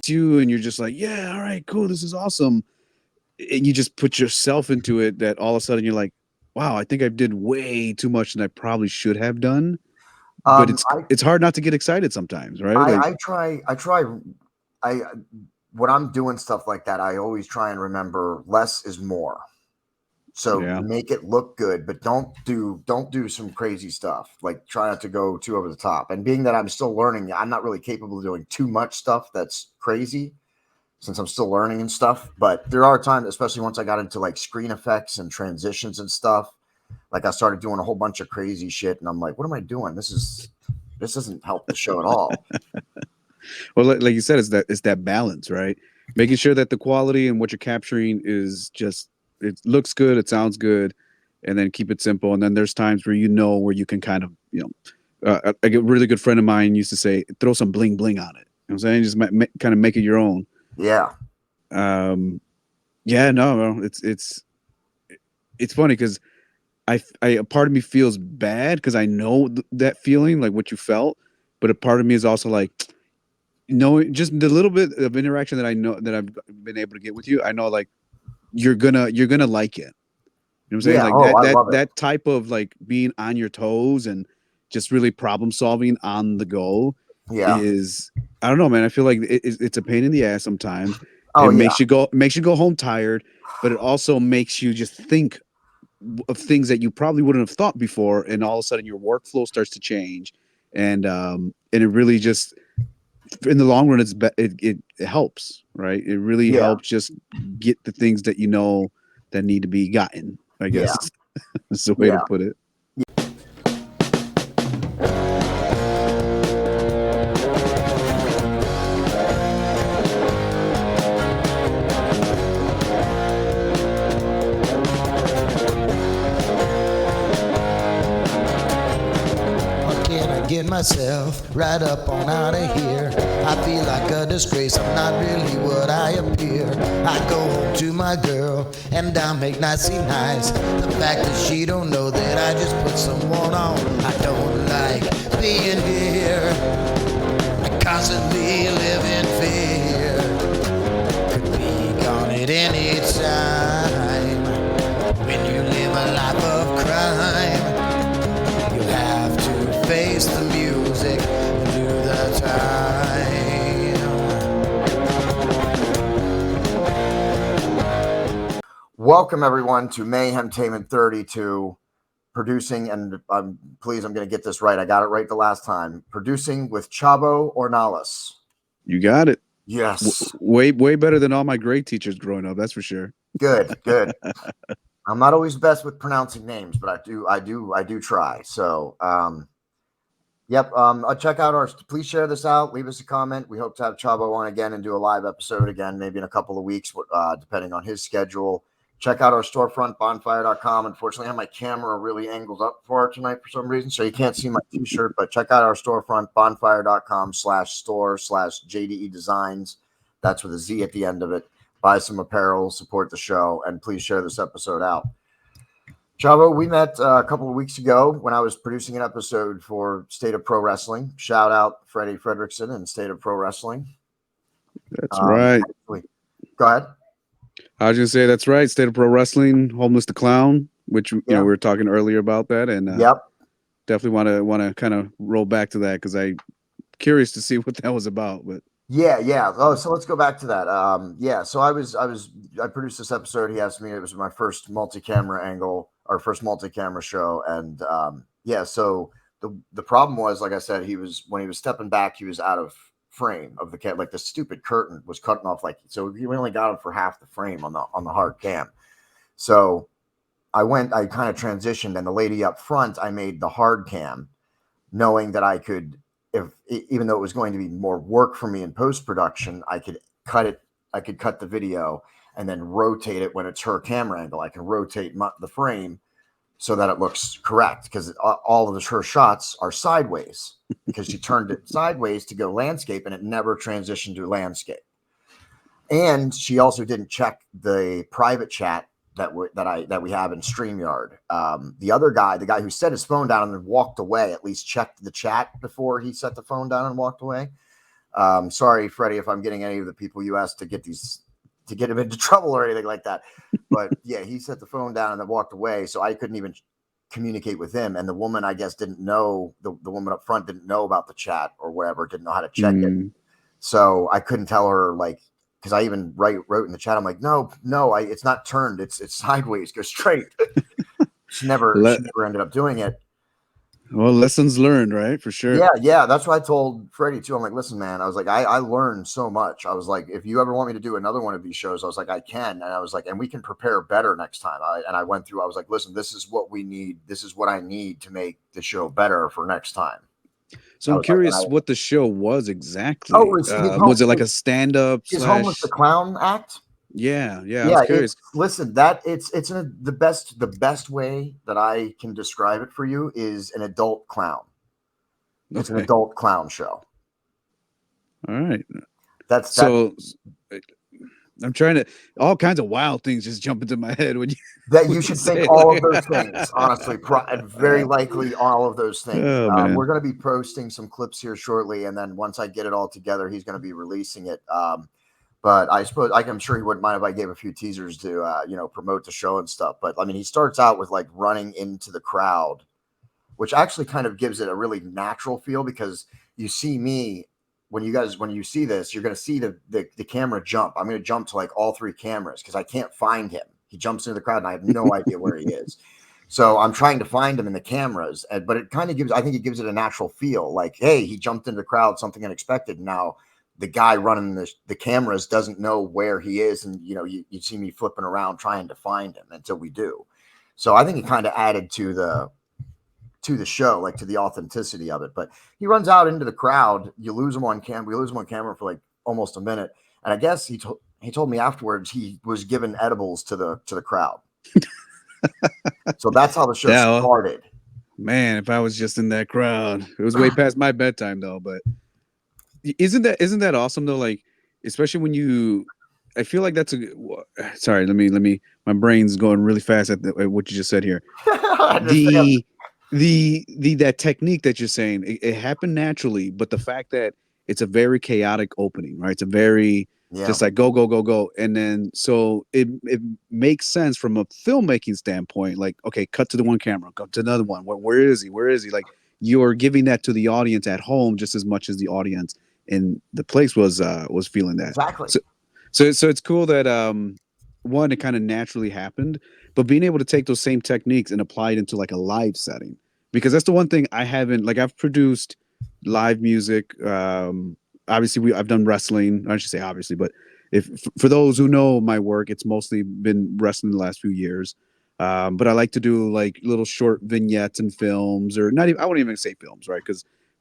You and you're just like, yeah, all right, cool, this is awesome, and you just put yourself into it, that all of a sudden you're like, wow, I think I did way too much than I probably should have done. But Um, it's I, it's hard not to get excited sometimes, right? I, Like, I try, I, when I'm doing stuff like that, I always try and remember less is more. So yeah, make it look good, but don't do some crazy stuff. Like try not to go too over the top. And being that I'm still learning, I'm not really capable of doing too much stuff that's crazy since I'm still learning and stuff. But there are times, especially once I got into like screen effects and transitions and stuff, like I started doing a whole bunch of crazy shit, and I'm like, what am I doing? This doesn't help the show at all. well, like you said, it's that balance, right? Making sure that the quality and what you're capturing is just, it looks good, it sounds good, and then keep it simple. And then there's times where you can kind of, a really good friend of mine used to say, throw some bling bling on it. You know what I'm saying? Just kind of make it your own. Yeah, Um, yeah, no, it's funny because a part of me feels bad because I know that feeling, like what you felt, but a part of me is also like, knowing just the little bit of interaction that I know that I've been able to get with you, I know like you're gonna like it. You know what I'm saying? yeah. Like Oh, that I that love it. that type of like being on your toes and just really problem solving on the go Yeah. is, I don't know, man. I feel like it's a pain in the ass sometimes. Oh, It yeah. makes you go home tired, but it also makes you just think of things that you probably wouldn't have thought before, and all of a sudden your workflow starts to change, and it really just, in the long run, it helps, right? It really Yeah. helps just get the things that you know that need to be gotten, I Yeah. guess. That's the way to Yeah. put it. Can I get myself right up on out of here? I feel like a disgrace, I'm not really what I appear. I go home to my girl and I make nicey nice. The fact that she don't know that I just put someone on. I don't like being here. I constantly live in fear. Could be gone at any time. When you live a life of crime, you have to face the music and do the time. Welcome everyone to Mayhemtainment 32, producing, and please, I'm going to get this right. I got it right the last time. Producing with Chavo Ornelas. You got it. Yes. Way better than all my grade teachers growing up, that's for sure. Good. Good. I'm not always best with pronouncing names, but I do try. So, yep. Check out please share this out. Leave us a comment. We hope to have Chavo on again and do a live episode again, maybe in a couple of weeks, depending on his schedule. Check out our storefront, bonfire.com. Unfortunately, I have my camera really angled up for tonight for some reason, so you can't see my t-shirt, but check out our storefront, bonfire.com/store/JDE Designs. That's with a Z at the end of it. Buy some apparel, support the show, and please share this episode out. Chavo, we met a couple of weeks ago when I was producing an episode for State of Pro Wrestling. Shout out Frederiksen and State of Pro Wrestling. That's right. Go ahead. I was gonna say that's right. State of Pro Wrestling, Homeless the Clown, which we were talking earlier about that, and yep, definitely want to kind of roll back to that because I'm curious to see what that was about. But yeah. Oh, so let's go back to that. So I produced this episode. He asked me. It was my first multi-camera angle, our first multi-camera show, and So the problem was, like I said, when he was stepping back, he was out of frame of the cam. Like the stupid curtain was cutting off, so we only got him for half the frame on the hard cam. So I kind of transitioned, and the lady up front, I made the hard cam, knowing that I could, even though it was going to be more work for me in post-production, I could cut the video and then rotate it when it's her camera angle. I can rotate the frame so that it looks correct, because all of her shots are sideways because she turned it sideways to go landscape, and it never transitioned to landscape. And she also didn't check the private chat that we have in StreamYard. The other guy, the guy who set his phone down and then walked away, at least checked the chat before he set the phone down and walked away. Sorry, Freddie, if I'm getting any of the people you asked to get him into trouble or anything like that. But yeah, he set the phone down and then walked away. So I couldn't even communicate with him. And the woman, I guess, didn't know, the woman up front didn't know about the chat or whatever, didn't know how to check it. So I couldn't tell her, like, because I even wrote in the chat, I'm like, no, it's not turned. It's sideways, go straight. She never ended up doing it. Well, lessons learned, right? For sure. Yeah. That's what I told Freddie too. I'm like, listen, man, I was like, I learned so much. I was like, if you ever want me to do another one of these shows, I was like, I can. And I was like, and we can prepare better next time. I went through, I was like, listen, this is what we need. This is what I need to make the show better for next time. So I'm curious what the show was exactly. Oh, was it like a stand-up? His Home with the Clown act? Yeah. I was curious. Listen, it's the best way that I can describe it for you is an adult clown. It's an adult clown show. All right. That's so. I'm trying to. All kinds of wild things just jump into my head when you. That you should think all of those things. Honestly, very likely all of those things. Oh, we're going to be posting some clips here shortly, and then once I get it all together, he's going to be releasing it. But I suppose I'm sure he wouldn't mind if I gave a few teasers to promote the show and stuff. But I mean, he starts out with like running into the crowd, which actually kind of gives it a really natural feel, because you see me when you see this, you're going to see the camera jump. I'm going to jump to like all three cameras because I can't find him. He jumps into the crowd and I have no idea where he is. So I'm trying to find him in the cameras, but it kind of I think it gives it a natural feel, like, hey, he jumped into the crowd, something unexpected. Now the guy running the cameras doesn't know where he is. And, you see me flipping around trying to find him until we do. So I think it kind of added to the show, like to the authenticity of it. But he runs out into the crowd. You lose him on camera. We lose him on camera for like almost a minute. And I guess he told me afterwards he was giving edibles to the crowd. So that's how the show started. Man, if I was just in that crowd, it was way past my bedtime though. But isn't that awesome though? Like, especially when I feel like that's sorry. Let me. My brain's going really fast at what you just said here. That technique that you're saying, it happened naturally, but the fact that it's a very chaotic opening, right? It's a very just like go, and then so it makes sense from a filmmaking standpoint. Like, okay, cut to the one camera, cut to another one. Where is he? Like, you're giving that to the audience at home just as much as the audience in the place was feeling that. Exactly. So it's cool that one, it kind of naturally happened, but being able to take those same techniques and apply it into like a live setting, because that's the one thing I haven't, like, I've produced live music. Obviously I've done wrestling. I should say obviously, but for those who know my work, it's mostly been wrestling the last few years. But I like to do like little short vignettes and films, or not even, I wouldn't even say films, right?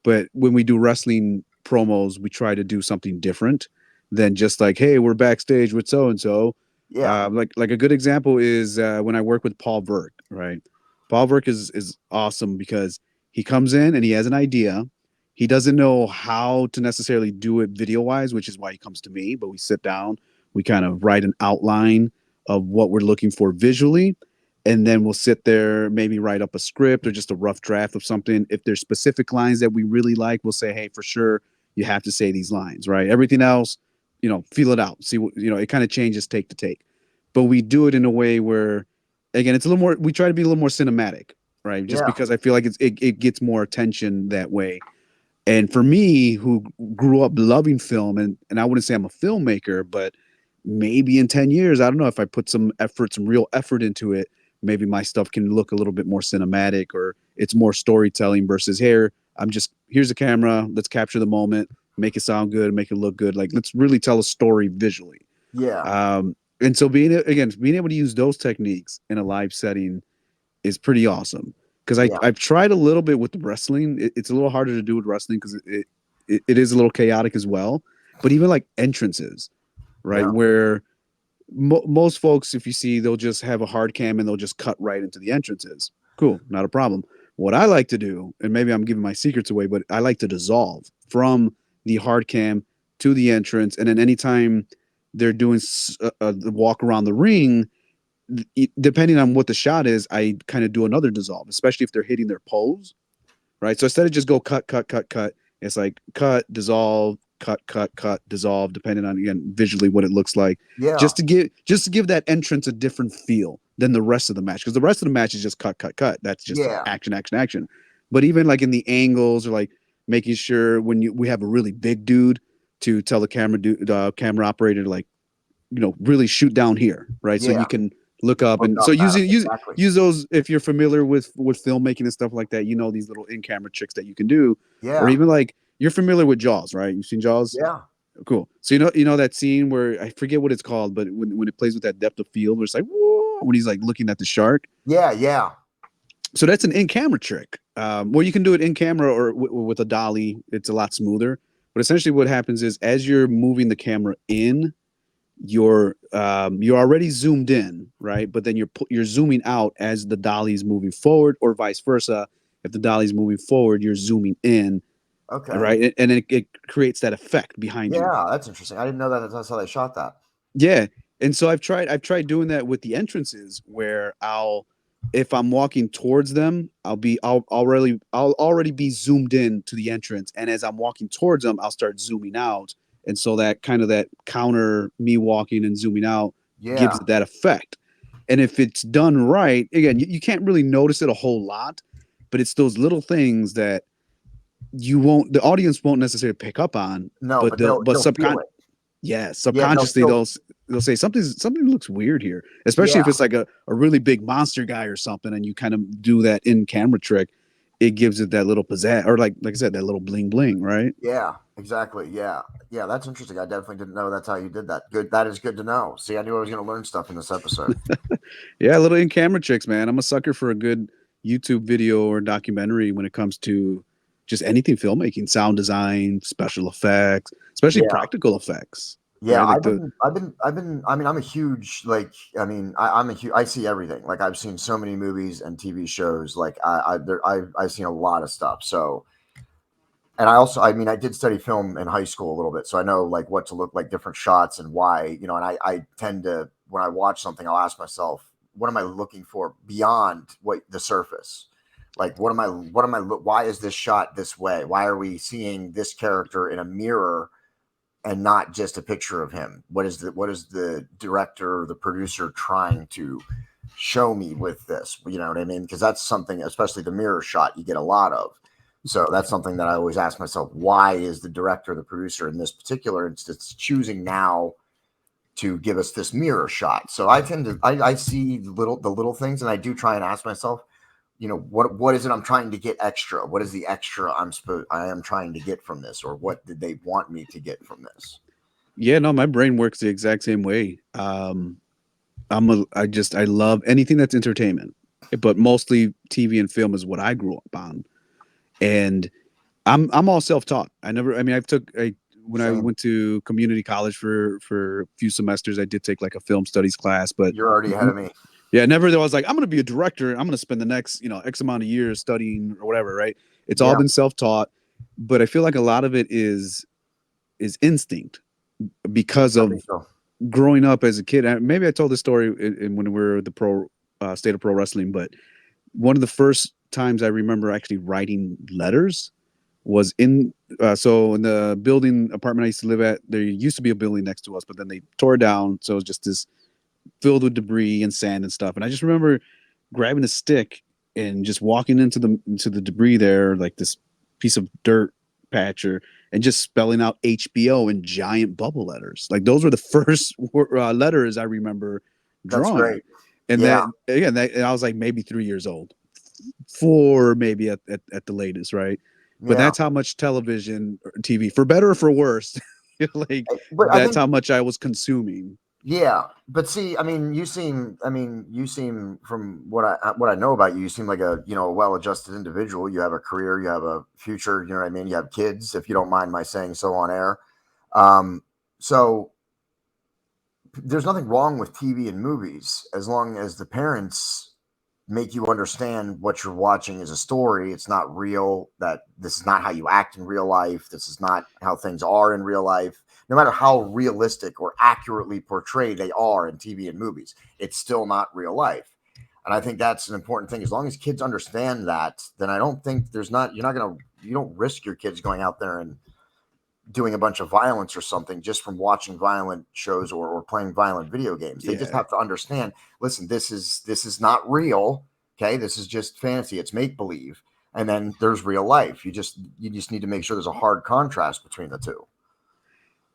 But when we do wrestling promos, we try to do something different than just like, hey, we're backstage with so-and-so. Yeah. Like a good example is when I work with Paul Verk, right? Paul Verk is awesome because he comes in and he has an idea. He doesn't know how to necessarily do it video-wise, which is why he comes to me. But we sit down, we kind of write an outline of what we're looking for visually, and then we'll sit there, maybe write up a script or just a rough draft of something. If there's specific lines that we really like, we'll say, hey, for sure, you have to say these lines, right? Everything else, feel it out. See what, it kind of changes take to take. But we do it in a way where, again, it's a little more, we try to be a little more cinematic, right? Just because I feel like it gets more attention that way. And for me, who grew up loving film, and I wouldn't say I'm a filmmaker, but maybe in 10 years, I don't know, if I put some real effort into it, maybe my stuff can look a little bit more cinematic, or it's more storytelling versus here's a camera, let's capture the moment, make it sound good, make it look good. Like, let's really tell a story visually. Yeah. And so being able to use those techniques in a live setting is pretty awesome. Because I've tried a little bit with wrestling. It's a little harder to do with wrestling because it is a little chaotic as well. But even like entrances, right? Yeah. Where most folks, if you see, they'll just have a hard cam and they'll just cut right into the entrances. Cool, not a problem. What I like to do, and maybe I'm giving my secrets away, but I like to dissolve from the hard cam to the entrance. And then anytime they're doing the walk around the ring, depending on what the shot is, I kind of do another dissolve, especially if they're hitting their pose, right? So instead of just go cut, cut, cut, cut, it's like cut, dissolve, cut, dissolve, depending on again visually what it looks like. Yeah. Just to give that entrance a different feel than the rest of the match, because the rest of the match is just cut, cut, cut. That's just Yeah. action, action, action. But even like in the angles or like making sure when we have a really big dude to tell the camera operator to like really shoot down here, right? So you Yeah. can look up Look and up so at 'em, use exactly. use those if you're familiar with filmmaking and stuff like that. These little in-camera tricks that you can do, or Yeah. even like you're familiar with Jaws, right? You've seen Jaws? Yeah. Cool. So you know that scene where I forget what it's called, but when it plays with that depth of field, where it's like whoa, when he's like looking at the shark. Yeah. Yeah. So that's an in-camera trick. Well, you can do it in camera or with a dolly. It's a lot smoother. But essentially, what happens is as you're moving the camera in, you're already zoomed in, right? But then you're zooming out as the dolly's moving forward, or vice versa. If the dolly's moving forward, you're zooming in, Okay. right? And it creates that effect behind you. Yeah. That's interesting. I didn't know that that's how they shot that. Yeah. And so I've tried doing that with the entrances where if I'm walking towards them, I'll already be zoomed in to the entrance. And as I'm walking towards them, I'll start zooming out. And so that kind of that counter me walking and zooming out gives Yeah. it that effect. And if it's done right, again, you can't really notice it a whole lot, but it's those little things that the audience won't necessarily pick up on, No, but but they'll feel it. yeah, Yeah. They'll subconsciously feel. they'll say something looks weird here, especially if Yeah. it's like a really big monster guy or something, and you kind of do that in camera trick. It gives it that little pizzazz, or like I said, that little bling bling, right? Yeah. Exactly. Yeah. Yeah. That's interesting. I definitely didn't know that's how you did that. Good. That is good to know. See, I knew I was going to learn stuff in this episode. Yeah, little in camera tricks, man. I'm a sucker for a good YouTube video or documentary when it comes to just anything filmmaking, sound design, special effects, especially Yeah. practical effects, Yeah, right? Like the I mean, I'm a huge, like, I mean, I'm a huge, I see everything. Like, I've seen so many movies and TV shows. Like, I've seen a lot of stuff. So, and I mean, I did study film in high school a little bit. So I know like what to look like, different shots and why, and I tend to, when I watch something, I'll ask myself, what am I looking for beyond what the surface? Like, why is this shot this way? Why are we seeing this character in a mirror and not just a picture of him? What is the director or the producer trying to show me with this? You know what I mean? Because that's something, especially the mirror shot, you get a lot of. So that's something that I always ask myself: why is the director, the producer in this particular instance, choosing now to give us this mirror shot? So I tend to I see the little things, and I do try and ask myself, what is it I'm trying to get extra? What is the extra I am trying to get from this, or what did they want me to get from this? Yeah, no, my brain works the exact same way. I love anything that's entertainment, but mostly TV and film is what I grew up on. And I'm all self-taught. When I Same. went to community college for a few semesters, I did take like a film studies class, but You're already ahead of me. yeah, never though I was like, I'm going to be a director. I'm going to spend the next, X amount of years studying or whatever, right? It's all Yeah, been self-taught, but I feel like a lot of it is instinct because I of think so. growing up as a kid. Maybe I told this story when we were at the state of pro wrestling, but one of the first times I remember actually writing letters was so in the building apartment I used to live at. There used to be a building next to us, but then they tore it down, so it was just this filled with debris and sand and stuff. And I just remember grabbing a stick and just walking into the debris there, like this piece of dirt patcher, and just spelling out HBO in giant bubble letters. Like those were the first letters I remember That's drawing. great. And Yeah, and I was like maybe 3 years old, 4 maybe at the latest, right? But yeah. that's how much television or TV, for better or for worse, like But I that's think, how much I was consuming. yeah. But see, I mean, you seem, from what I know about you, you seem like a well-adjusted individual. You have a career, you have a future. You know what I mean? You have kids, if you don't mind my saying so on air. So there's nothing wrong with TV and movies as long as the parents make you understand what you're watching is a story. It's not real, that this is not how you act in real life. This is not how things are in real life. No matter how realistic or accurately portrayed they are in TV and movies, it's still not real life. And I think that's an important thing. As long as kids understand that, then I don't think you don't risk your kids going out there and doing a bunch of violence or something just from watching violent shows or playing violent video games. They just have to understand, listen, this is not real. Okay. This is just fantasy. It's make believe. And then there's real life. You just need to make sure there's a hard contrast between the two.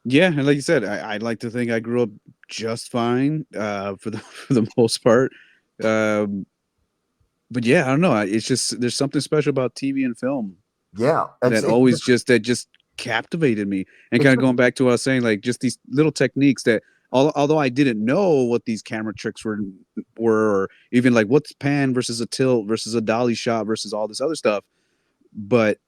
Yeah, and like you said, I'd like to think I grew up just fine for the most part. Um, but yeah, I don't know. It's just there's something special about TV and film Yeah. that just captivated me. And kind of going back to what I was saying, like just these little techniques that although I didn't know what these camera tricks were, or even like what's pan versus a tilt versus a dolly shot versus all this other stuff, but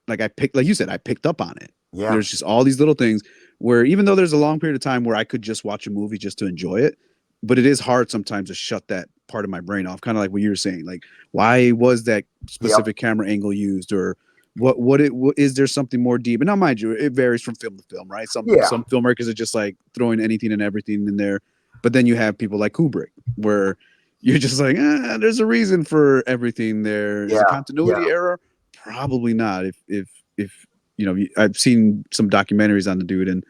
like like you said, I picked up on it. Yeah. There's just all these little things where even though there's a long period of time where I could just watch a movie just to enjoy it, but it is hard sometimes to shut that part of my brain off. Kind of like what you were saying, like why was that specific camera angle used, or what is there something more deep? And now, mind you, it varies from film to film, right? Some filmmakers are just like throwing anything and everything in there, but then you have people like Kubrick where you're just like, there's a reason for everything there. Is a continuity error? Probably not. If you know, I've seen some documentaries on the dude and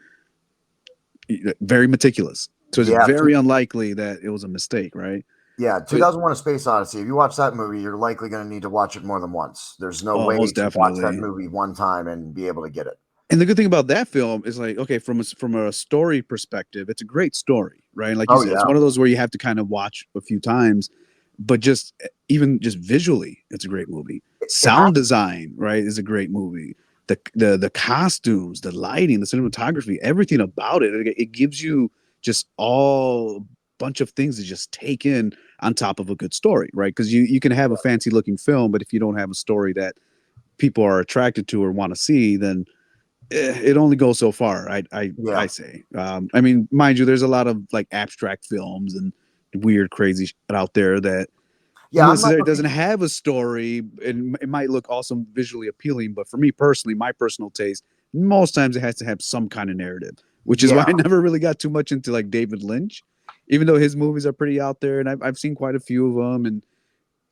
very meticulous. So it's very unlikely that it was a mistake, right? Yeah, 2001: A Space Odyssey. If you watch that movie, you're likely going to need to watch it more than once. There's no way to watch that movie one time and be able to get it. And the good thing about that film is like, okay, from a story perspective, it's a great story, right? Like you said, it's one of those where you have to kind of watch a few times, but even just visually, it's a great movie. Sound design, right, is a great movie. The costumes, the lighting, the cinematography, everything about it gives you just all a bunch of things to just take in on top of a good story, right? Because you can have a fancy looking film, but if you don't have a story that people are attracted to or want to see, then it only goes so far. I say. I mean, mind you, there's a lot of like abstract films and weird, crazy shit out there that doesn't have a story. It might look awesome, visually appealing, but for me personally, my personal taste, most times it has to have some kind of narrative, which is why I never really got too much into like David Lynch, even though his movies are pretty out there, and I've seen quite a few of them, and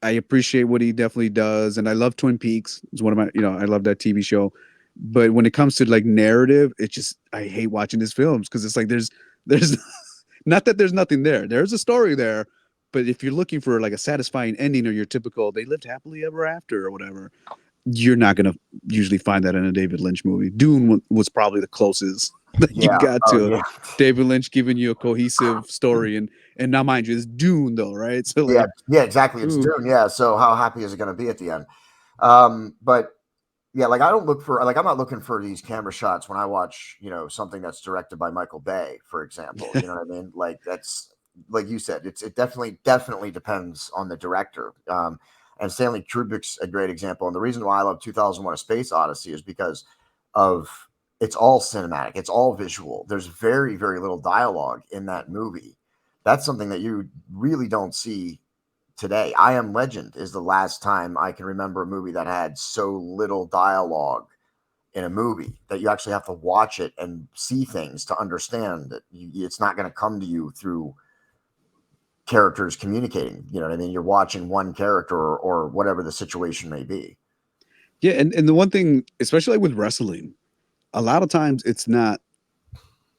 I appreciate what he definitely does, and I love Twin Peaks. It's one of my, I love that TV show. But when it comes to like narrative, I hate watching his films because it's like there's not that there's nothing there. There's a story there, but if you're looking for like a satisfying ending or your typical they lived happily ever after or whatever, you're not gonna usually find that in a David Lynch movie. Dune was probably the closest that you got to David Lynch giving you a cohesive story, and now mind you, it's Dune though, right? So like, exactly, it's Dune. Yeah, so how happy is it going to be at the end? But yeah, like I'm not looking for these camera shots when I watch, something that's directed by Michael Bay, for example. You know what I mean? Like that's like you said, it definitely depends on the director. And Stanley Kubrick's a great example. And the reason why I love 2001: A Space Odyssey is because of it's all cinematic, it's all visual. There's very, very little dialogue in that movie. That's something that you really don't see today. I Am Legend is the last time I can remember a movie that had so little dialogue in a movie that you actually have to watch it and see things to understand that it's not going to come to you through characters communicating. You know what I mean? You're watching one character or whatever the situation may be. Yeah, and the one thing, especially like with wrestling, a lot of times it's not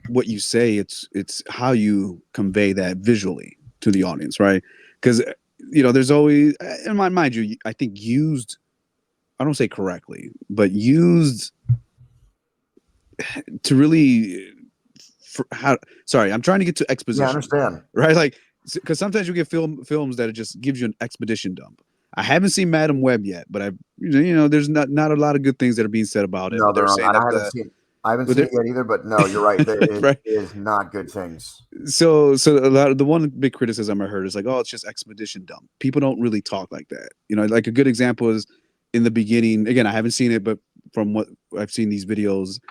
what you say, it's how you convey that visually to the audience, right? Because there's always, and mind you, I think used, I don't say correctly, but used to really, sorry, I'm trying to get to exposition. Yeah, I understand. Right? Like, because sometimes you get films that it just gives you an exposition dump. I haven't seen Madam Web yet, but there's not a lot of good things that are being said about it. No, I haven't seen it yet either, but no, you're right. It is not good things. So a lot of the one big criticism I heard is like, oh, it's just expedition dump. People don't really talk like that. Like a good example is in the beginning. Again, I haven't seen it, but from what I've seen these videos,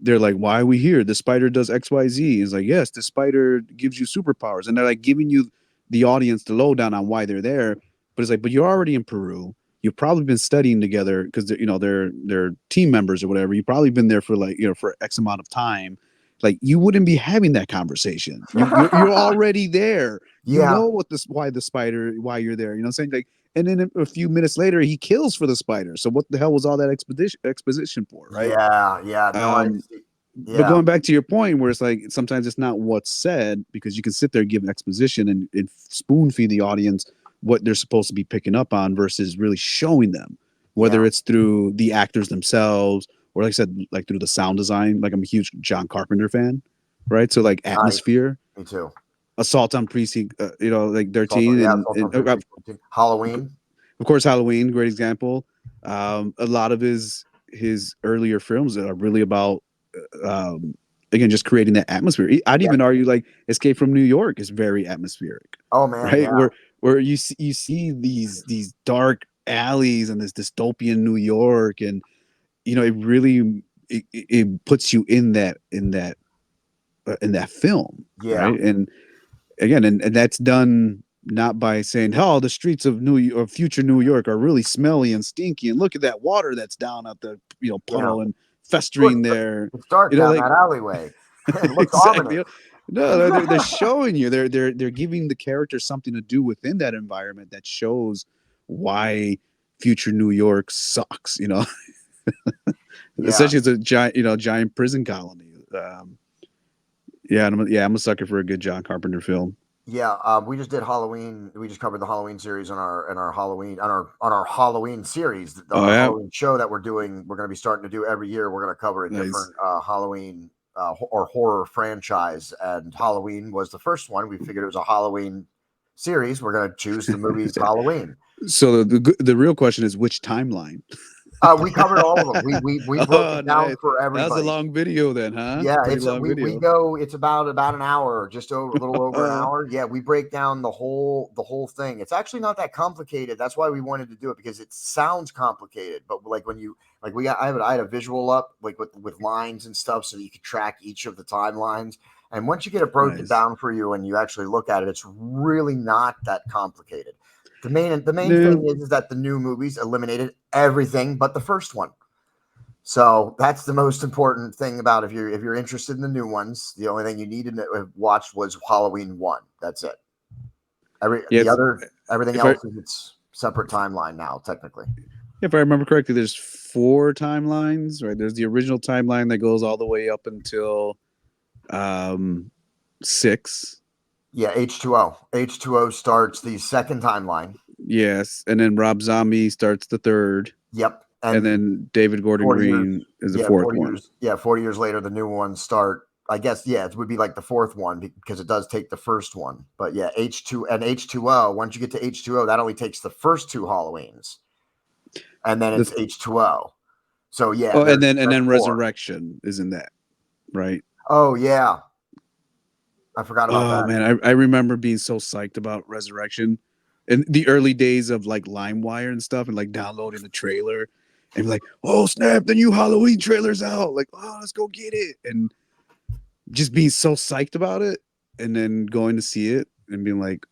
they're like, why are we here? The spider does XYZ. It's like, yes, the spider gives you superpowers, and they're like giving you the audience the lowdown on why they're there. But it's like, but you're already in Peru. You've probably been studying together because they're team members or whatever. You've probably been there for like for X amount of time. Like you wouldn't be having that conversation. You're already there. You Yeah. know why you're there. You know what I'm saying? Like, and then a few minutes later he kills for the spider. So what the hell was all that exposition for, right? Yeah. No, I see. But going back to your point where it's like sometimes it's not what's said, because you can sit there and give exposition and spoon feed the audience what they're supposed to be picking up on versus really showing them, whether it's through the actors themselves or like I said, like through the sound design. Like I'm a huge John Carpenter fan, right? So like atmosphere. Me too. Assault on Precinct, like 13 Halloween. Of course, Halloween, great example. A lot of his earlier films are really about again just creating that atmosphere. I'd even argue like Escape from New York is very atmospheric. Oh man, right? Where you see these dark alleys and this dystopian New York, and it really it puts you in that film, right? And again, and that's done not by saying, "Oh, the streets of future New York are really smelly and stinky, and look at that water that's down at the puddle and festering there." It's dark down that alleyway. It looks exactly. ominous. No, they're showing you. They're giving the character something to do within that environment that shows why future New York sucks. Essentially, it's a giant prison colony. I'm a sucker for a good John Carpenter film. Yeah, we just did Halloween. We just covered the Halloween series on our Halloween series. The Halloween show that we're doing. We're going to be starting to do every year. We're going to cover a different Halloween or horror franchise, and Halloween was the first one. We figured it was a Halloween series. We're going to choose the movies Halloween. So the real question is, which timeline? We covered all of them. We broke it down for everybody. That was a long video then, huh? Yeah, we go. It's about an hour, just over a little over an hour. Yeah, we break down the whole thing. It's actually not that complicated. That's why we wanted to do it, because it sounds complicated. But like when you I had a visual up like with lines and stuff, so that you could track each of the timelines. And once you get it broken down for you and you actually look at it, it's really not that complicated. The main thing is that the new movies eliminated everything but the first one. So that's the most important thing about if you're interested in the new ones. The only thing you needed to have watched was Halloween 1. That's it. Everything else is its separate timeline now, technically. If I remember correctly, there's 4 timelines, right? There's the original timeline that goes all the way up until 6. Yeah, H2O. H2O starts the second timeline. Yes, and then Rob Zombie starts the 3rd. Yep. And then David Gordon Green is the 4th one. 40 years later, the new ones start. I guess, it would be like the 4th one because it does take the first one. But yeah, H2O, once you get to H2O, that only takes the first 2 Halloweens. And then it's H2O. So yeah. Oh, and then Resurrection is in that, right? Oh yeah. I forgot about that. Oh man, I remember being so psyched about Resurrection in the early days of like LimeWire and stuff, and like downloading the trailer and like, oh snap, the new Halloween trailer's out. Like, oh, let's go get it. And just being so psyched about it, and then going to see it and being like,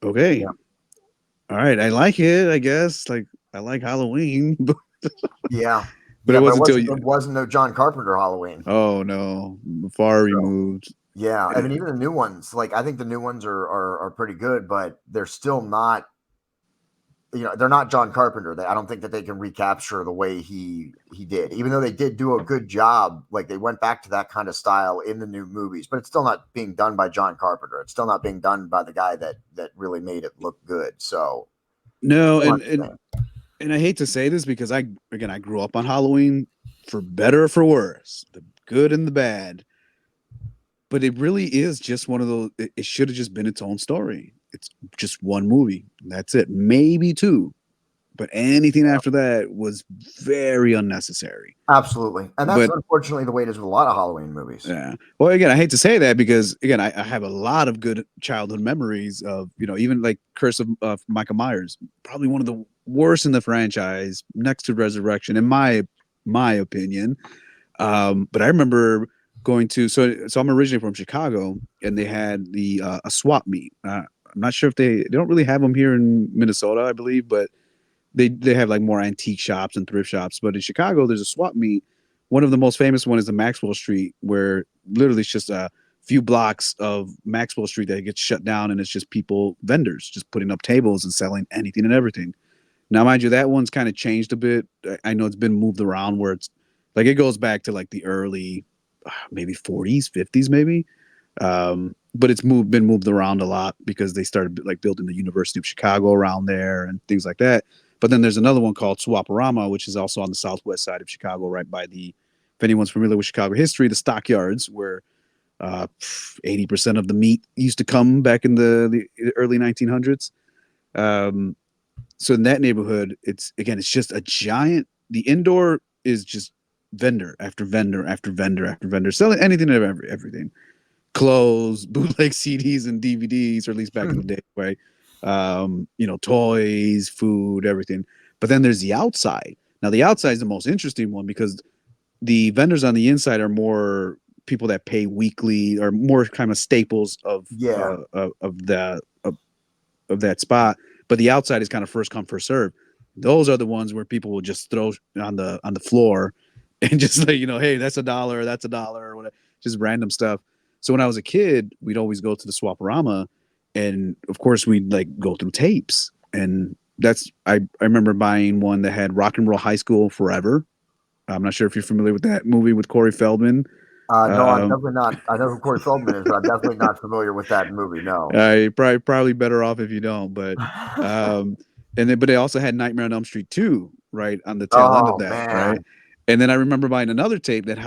okay, all right, I like it, I guess. Like, I like Halloween. Yeah. But it wasn't no John Carpenter Halloween. Oh no, far removed. Yeah, I mean, even the new ones, like I think the new ones are pretty good, but they're still not, they're not John Carpenter. I don't think that they can recapture the way he did, even though they did do a good job. Like they went back to that kind of style in the new movies, but it's still not being done by John Carpenter. It's still not being done by the guy that really made it look good. So no, and I hate to say this because I grew up on Halloween, for better or for worse, the good and the bad. But it really is just one of those. It should have just been its own story. It's just one movie. That's it. Maybe 2. But anything after that was very unnecessary. Absolutely. And that's unfortunately the way it is with a lot of Halloween movies. Yeah. Well, again, I hate to say that because, again, I have a lot of good childhood memories of, even like Curse of Michael Myers. Probably one of the worst in the franchise, next to Resurrection, in my opinion. But I remember going to so I'm originally from Chicago, and they had the a swap meet. I'm not sure if they don't really have them here in Minnesota, I believe, but they have like more antique shops and thrift shops. But in Chicago, there's a swap meet. One of the most famous one is the Maxwell Street, where literally it's just a few blocks of Maxwell Street that gets shut down, and it's just people, vendors, just putting up tables and selling anything and everything. Now, mind you, that one's kind of changed a bit. I know it's been moved around where it's like it goes back to like the early, maybe 40s, 50s, maybe. But it's been moved around a lot because they started like building the University of Chicago around there and things like that. But then there's another one called Swaparama, which is also on the southwest side of Chicago, right by if anyone's familiar with Chicago history, the stockyards where 80% of the meat used to come back in the early 1900s. So in that neighborhood, it's just a giant. The indoor is just vendor after vendor after vendor after vendor selling anything and everything, clothes, bootleg CDs and DVDs, or at least back in the day, right? Toys, food, everything. But then there's the outside. Now the outside is the most interesting one because the vendors on the inside are more people that pay weekly or more kind of staples of that spot. But the outside is kind of first come first serve. Those are the ones where people will just throw on the floor and just like, hey, that's $1, or whatever, just random stuff. So when I was a kid, we'd always go to the Swaparama, and of course we'd like go through tapes. And I remember buying one that had Rock and Roll High School Forever. I'm not sure if you're familiar with that movie with Corey Feldman. No, I'm definitely not. I know who Corey Feldman is, but I'm definitely not familiar with that movie. No. You're probably better off if you don't. But but they also had Nightmare on Elm Street 2 right on the tail end of that, man. right? And then I remember buying another tape that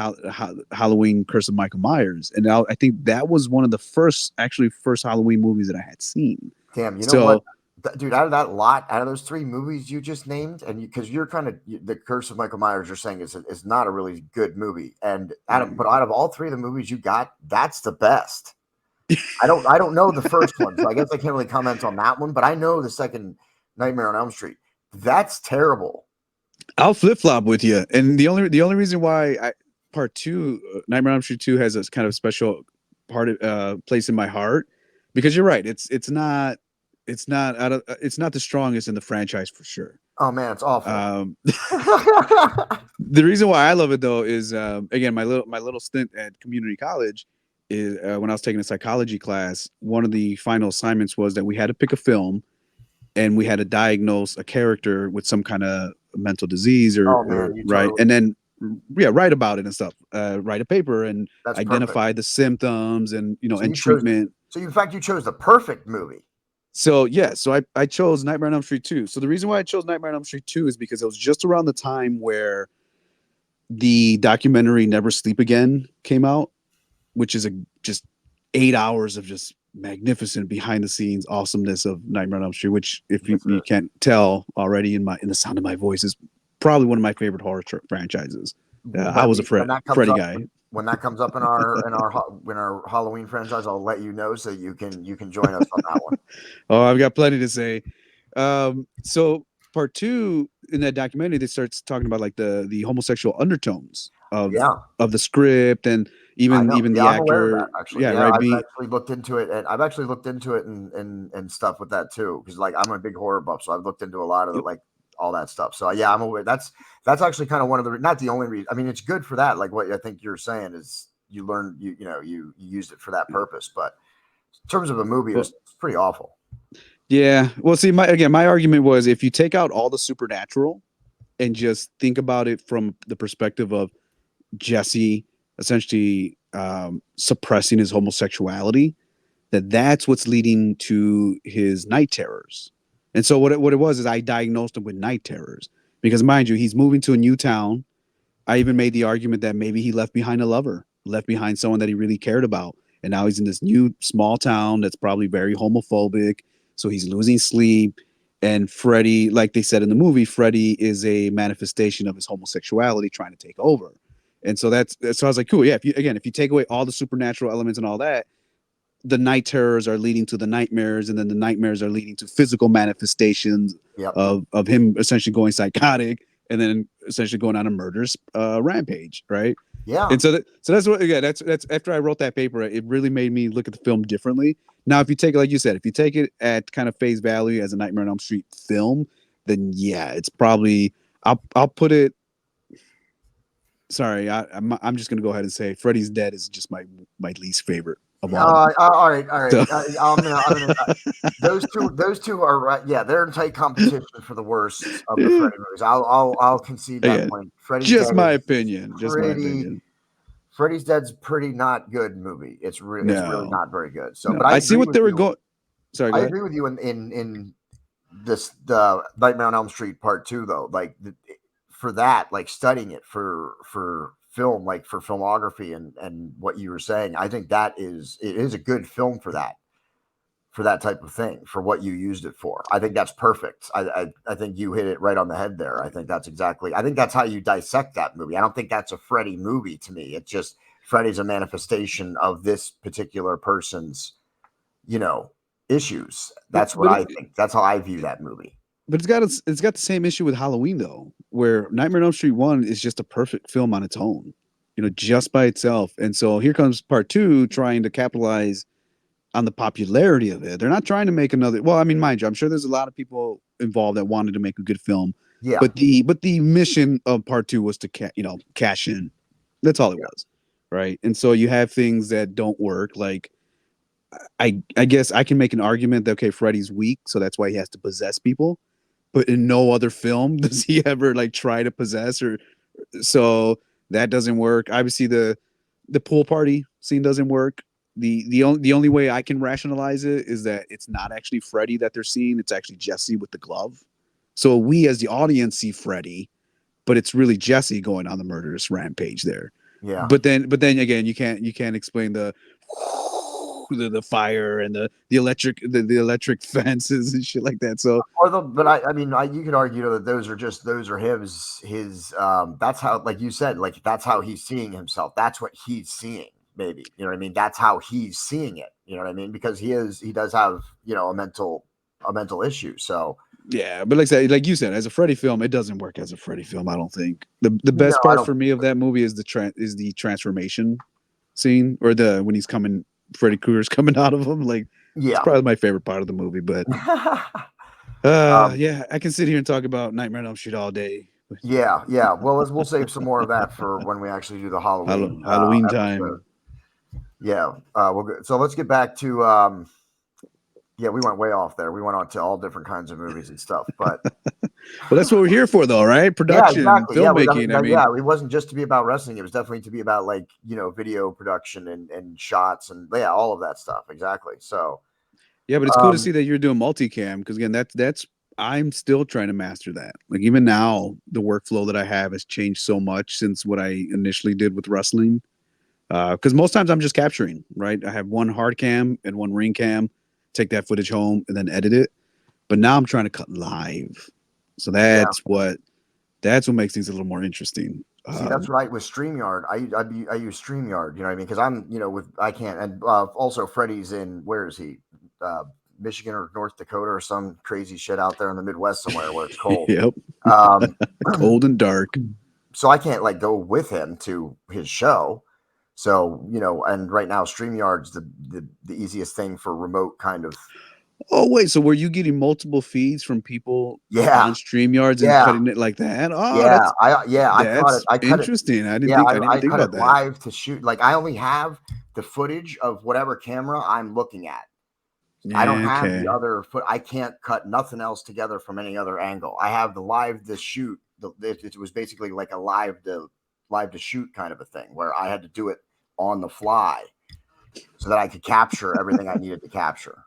Halloween Curse of Michael Myers, and I think that was one of the first Halloween movies that I had seen. Damn, you know what? Dude, out of those three movies you just named, and because you're kind of the Curse of Michael Myers, you're saying is not a really good movie, and out of all three of the movies you got, that's the best. I don't know the first one, so I guess I can't really comment on that one, but I know the second Nightmare on Elm Street. That's terrible. I'll flip flop with you, and the only reason why part 2, Nightmare on Elm Street 2, has a kind of special place in my heart, because you're right, it's not the strongest in the franchise for sure. Oh man, it's awful. The reason why I love it though is again my little stint at community college is when I was taking a psychology class. One of the final assignments was that we had to pick a film, and we had to diagnose a character with some kind of mental disease right, and then write about it and stuff. Write a paper and identify the symptoms and and treatment. So in fact, you chose the perfect movie. So I chose Nightmare on Elm Street 2. So the reason why I chose Nightmare on Elm Street 2 is because it was just around the time where the documentary Never Sleep Again came out, which is just 8 hours of just magnificent behind the scenes awesomeness of Nightmare on Elm Street, which if you can't tell already in the sound of my voice is probably one of my favorite horror franchises. I was a Freddy guy. When that comes up in our Halloween franchise, I'll let you know so you can join us on that one. Oh, I've got plenty to say. So part 2 in that documentary, they starts talking about like the homosexual undertones of the script, and even the actor. I've actually looked into it, and stuff with that too, because like I'm a big horror buff, so I've looked into a lot of like all that stuff. So yeah, I'm aware. That's actually kind of one of the, not the only reason. I mean, it's good for that. Like what I think you're saying is you learn, you used it for that purpose. But in terms of a movie, it's pretty awful. Yeah. Well, see, my argument was if you take out all the supernatural and just think about it from the perspective of Jesse essentially suppressing his homosexuality, that's what's leading to his night terrors. And so what it was is I diagnosed him with night terrors because, mind you, he's moving to a new town. I even made the argument that maybe he left behind a lover, left behind someone that he really cared about. And now he's in this new small town that's probably very homophobic. So he's losing sleep. And Freddy, like they said in the movie, Freddy is a manifestation of his homosexuality trying to take over. And so so I was like, cool. Yeah. If you take away all the supernatural elements and all that, the night terrors are leading to the nightmares, and then the nightmares are leading to physical manifestations of him essentially going psychotic, and then essentially going on a murderous rampage, right? Yeah. And so that's what, yeah, that's after I wrote that paper, it really made me look at the film differently. Now, if you take it, like you said, if you take it at kind of face value as a Nightmare on Elm Street film, then yeah, it's probably, I'll put it. Sorry, I'm just gonna go ahead and say Freddy's Dead is just my least favorite of all. All right, all right. So, Those two are right. Yeah, they're in tight competition for the worst of the Freddy movies. I'll concede that yeah, point. Freddy's just Dead my is opinion. Just my opinion. Freddy's Dead's pretty not good movie. It's really No, not very good. So, no. but I see what they were going. Sorry, go I ahead. agree with you in the Nightmare on Elm Street Part 2 though. Like for that, like studying it for film, like for filmography and what you were saying, I think it is a good film for that type of thing, for what you used it for. I think that's perfect. I think you hit it right on the head there. I think that's how you dissect that movie. I don't think that's a Freddy movie to me. It's just Freddy's a manifestation of this particular person's, issues. That's what I think. That's how I view that movie. But it's got the same issue with Halloween though, where Nightmare on Elm Street 1 is just a perfect film on its own, just by itself. And so here comes Part 2 trying to capitalize on the popularity of it. They're not trying to make another. Well, I mean, mind you, I'm sure there's a lot of people involved that wanted to make a good film. Yeah. But the mission of Part 2 was to cash in. That's all it was, right? And so you have things that don't work. Like I guess I can make an argument that okay, Freddy's weak, so that's why he has to possess people. But in no other film does he ever like try to possess, or so that doesn't work. Obviously, the pool party scene doesn't work. The only way I can rationalize it is that it's not actually Freddy that they're seeing; it's actually Jesse with the glove. So we, as the audience, see Freddy, but it's really Jesse going on the murderous rampage there. Yeah. But then again, you can't explain the fire and the electric fences and shit like that. So, I mean, you could argue that those are his. That's how, like you said, like that's how he's seeing himself. That's what he's seeing. Maybe, you know what I mean? That's how he's seeing it. You know what I mean? Because he does have, a mental issue. So yeah, but like you said, as a Freddy film, it doesn't work as a Freddy film. I don't think the best part for me of that movie is the transformation scene, or when he's coming, Freddy Krueger's coming out of him. Like, it's probably my favorite part of the movie. But yeah, I can sit here and talk about Nightmare on Elm Street all day. Yeah. Well, we'll save some more of that for when we actually do the Halloween time. Episode. Yeah. So let's get back to. Yeah, we went way off there. We went on to all different kinds of movies and stuff, but well, that's what we're here for, though, right? Production, filmmaking. It wasn't just to be about wrestling. It was definitely to be about like video production and shots and all of that stuff. Exactly. So yeah, but it's cool to see that you're doing multicam, because again, that's I'm still trying to master that. Like even now, the workflow that I have has changed so much since what I initially did with wrestling. Because most times I'm just capturing, right? I have one hard cam and one ring cam. Take that footage home and then edit it. But now I'm trying to cut live. So that's what makes things a little more interesting. See, that's right. With StreamYard, I use StreamYard, you know what I mean? Because I'm, I can't. And also Freddie's in, where is he? Michigan or North Dakota or some crazy shit out there in the Midwest somewhere where it's cold. Yep. Cold and dark. So I can't like go with him to his show. So, and right now StreamYard's the easiest thing for remote kind of. Oh, wait. So were you getting multiple feeds from people on StreamYards and cutting it like that? Oh, yeah. That's interesting. I didn't think about that. Live to shoot. Like I only have the footage of whatever camera I'm looking at. I don't have the other I can't cut nothing else together from any other angle. I have the live to shoot. It was basically like a live to shoot kind of a thing where I had to do it on the fly so that I could capture everything I needed to capture.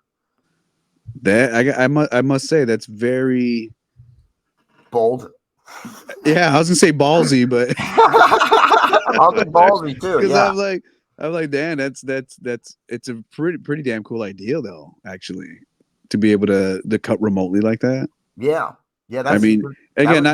That I must say that's very bold. Yeah, I was gonna say ballsy, but I'll be ballsy too. Because yeah. I'm like, Dan, it's a pretty damn cool idea though, actually, to be able to cut remotely like that. Yeah. That's, I mean, again,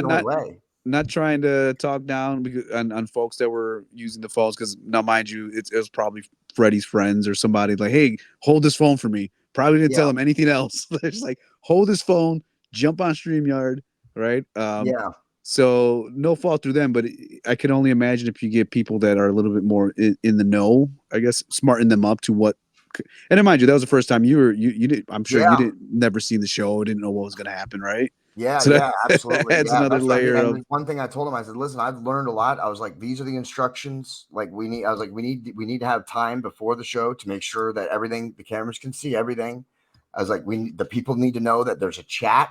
not trying to talk down on folks that were using the phones, because now, mind you, it was probably Freddie's friends or somebody like, hey, hold this phone for me. Probably didn't tell him anything else. They're just like, hold this phone, jump on StreamYard, right? So no fault through them, but I can only imagine if you get people that are a little bit more in the know, I guess, smarten them up to what. And mind you, that was the first time you did. I'm sure you Yeah. didn't never seen the show, didn't know what was going to happen, right? Yeah, So that, yeah, that absolutely. adds Yeah, another that's what I mean. layer of And one thing I told him, I said, "Listen, I've learned a lot." I was like, "These are the instructions. Like, we need." I was like, "We need to have time before the show to make sure that everything, the cameras can see everything." I was like, the people need to know that there's a chat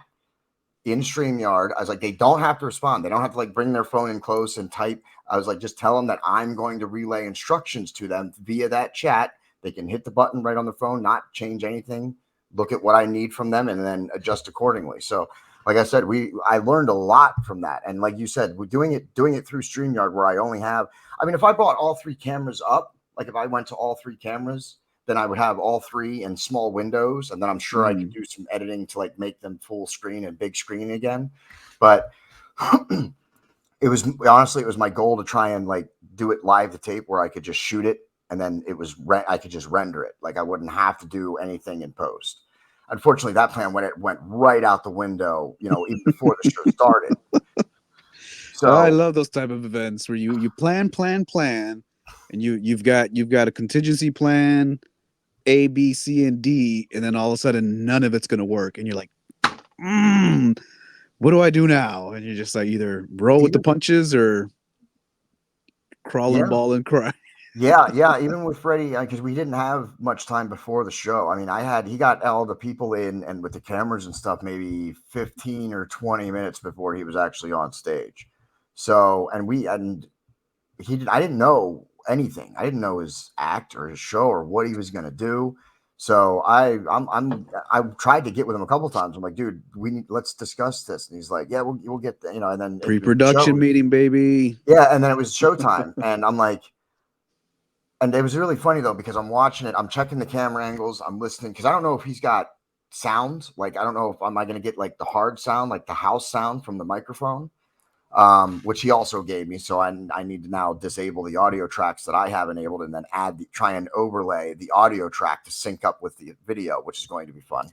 in StreamYard." I was like, "They don't have to respond. They don't have to like bring their phone in close and type." I was like, "Just tell them that I'm going to relay instructions to them via that chat. They can hit the button right on their phone, not change anything, look at what I need from them, and then adjust accordingly." So, like I said, I learned a lot from that. And like you said, we're doing it through StreamYard, where I only have, I mean, if I bought all three cameras up, like if I went to all three cameras, then I would have all three in small windows, and then I'm sure I could do some editing to like make them full screen and big screen again. But it was my goal to try and like do it live to tape, where I could just shoot it, and then I could just render it. Like I wouldn't have to do anything in post. Unfortunately, that plan went right out the window, even before the show started. I So love those type of events where you plan, and you've got a contingency plan A, B, C, and D, and then all of a sudden none of it's gonna work, and you're like, what do I do now? And you're just like either roll with the even punches or crawl and yeah, ball and cry. yeah. Even with Freddie, because we didn't have much time before the show. I mean, he got all the people in and with the cameras and stuff, maybe 15 or 20 minutes before he was actually on stage. So, and I didn't know anything. I didn't know his act or his show or what he was going to do. So I tried to get with him a couple times. I'm like, "Dude, let's discuss this." And he's like, "Yeah, we'll get the, and then it was Pre-production meeting, baby. yeah. And then it was showtime. And I'm like, and it was really funny though, because I'm watching it, I'm checking the camera angles, I'm listening, because I don't know if he's got sound. Like, I don't know if am I going to get like the hard sound, like the house sound from the microphone, which he also gave me. So I need to now disable the audio tracks that I have enabled, and then try and overlay the audio track to sync up with the video, which is going to be fun.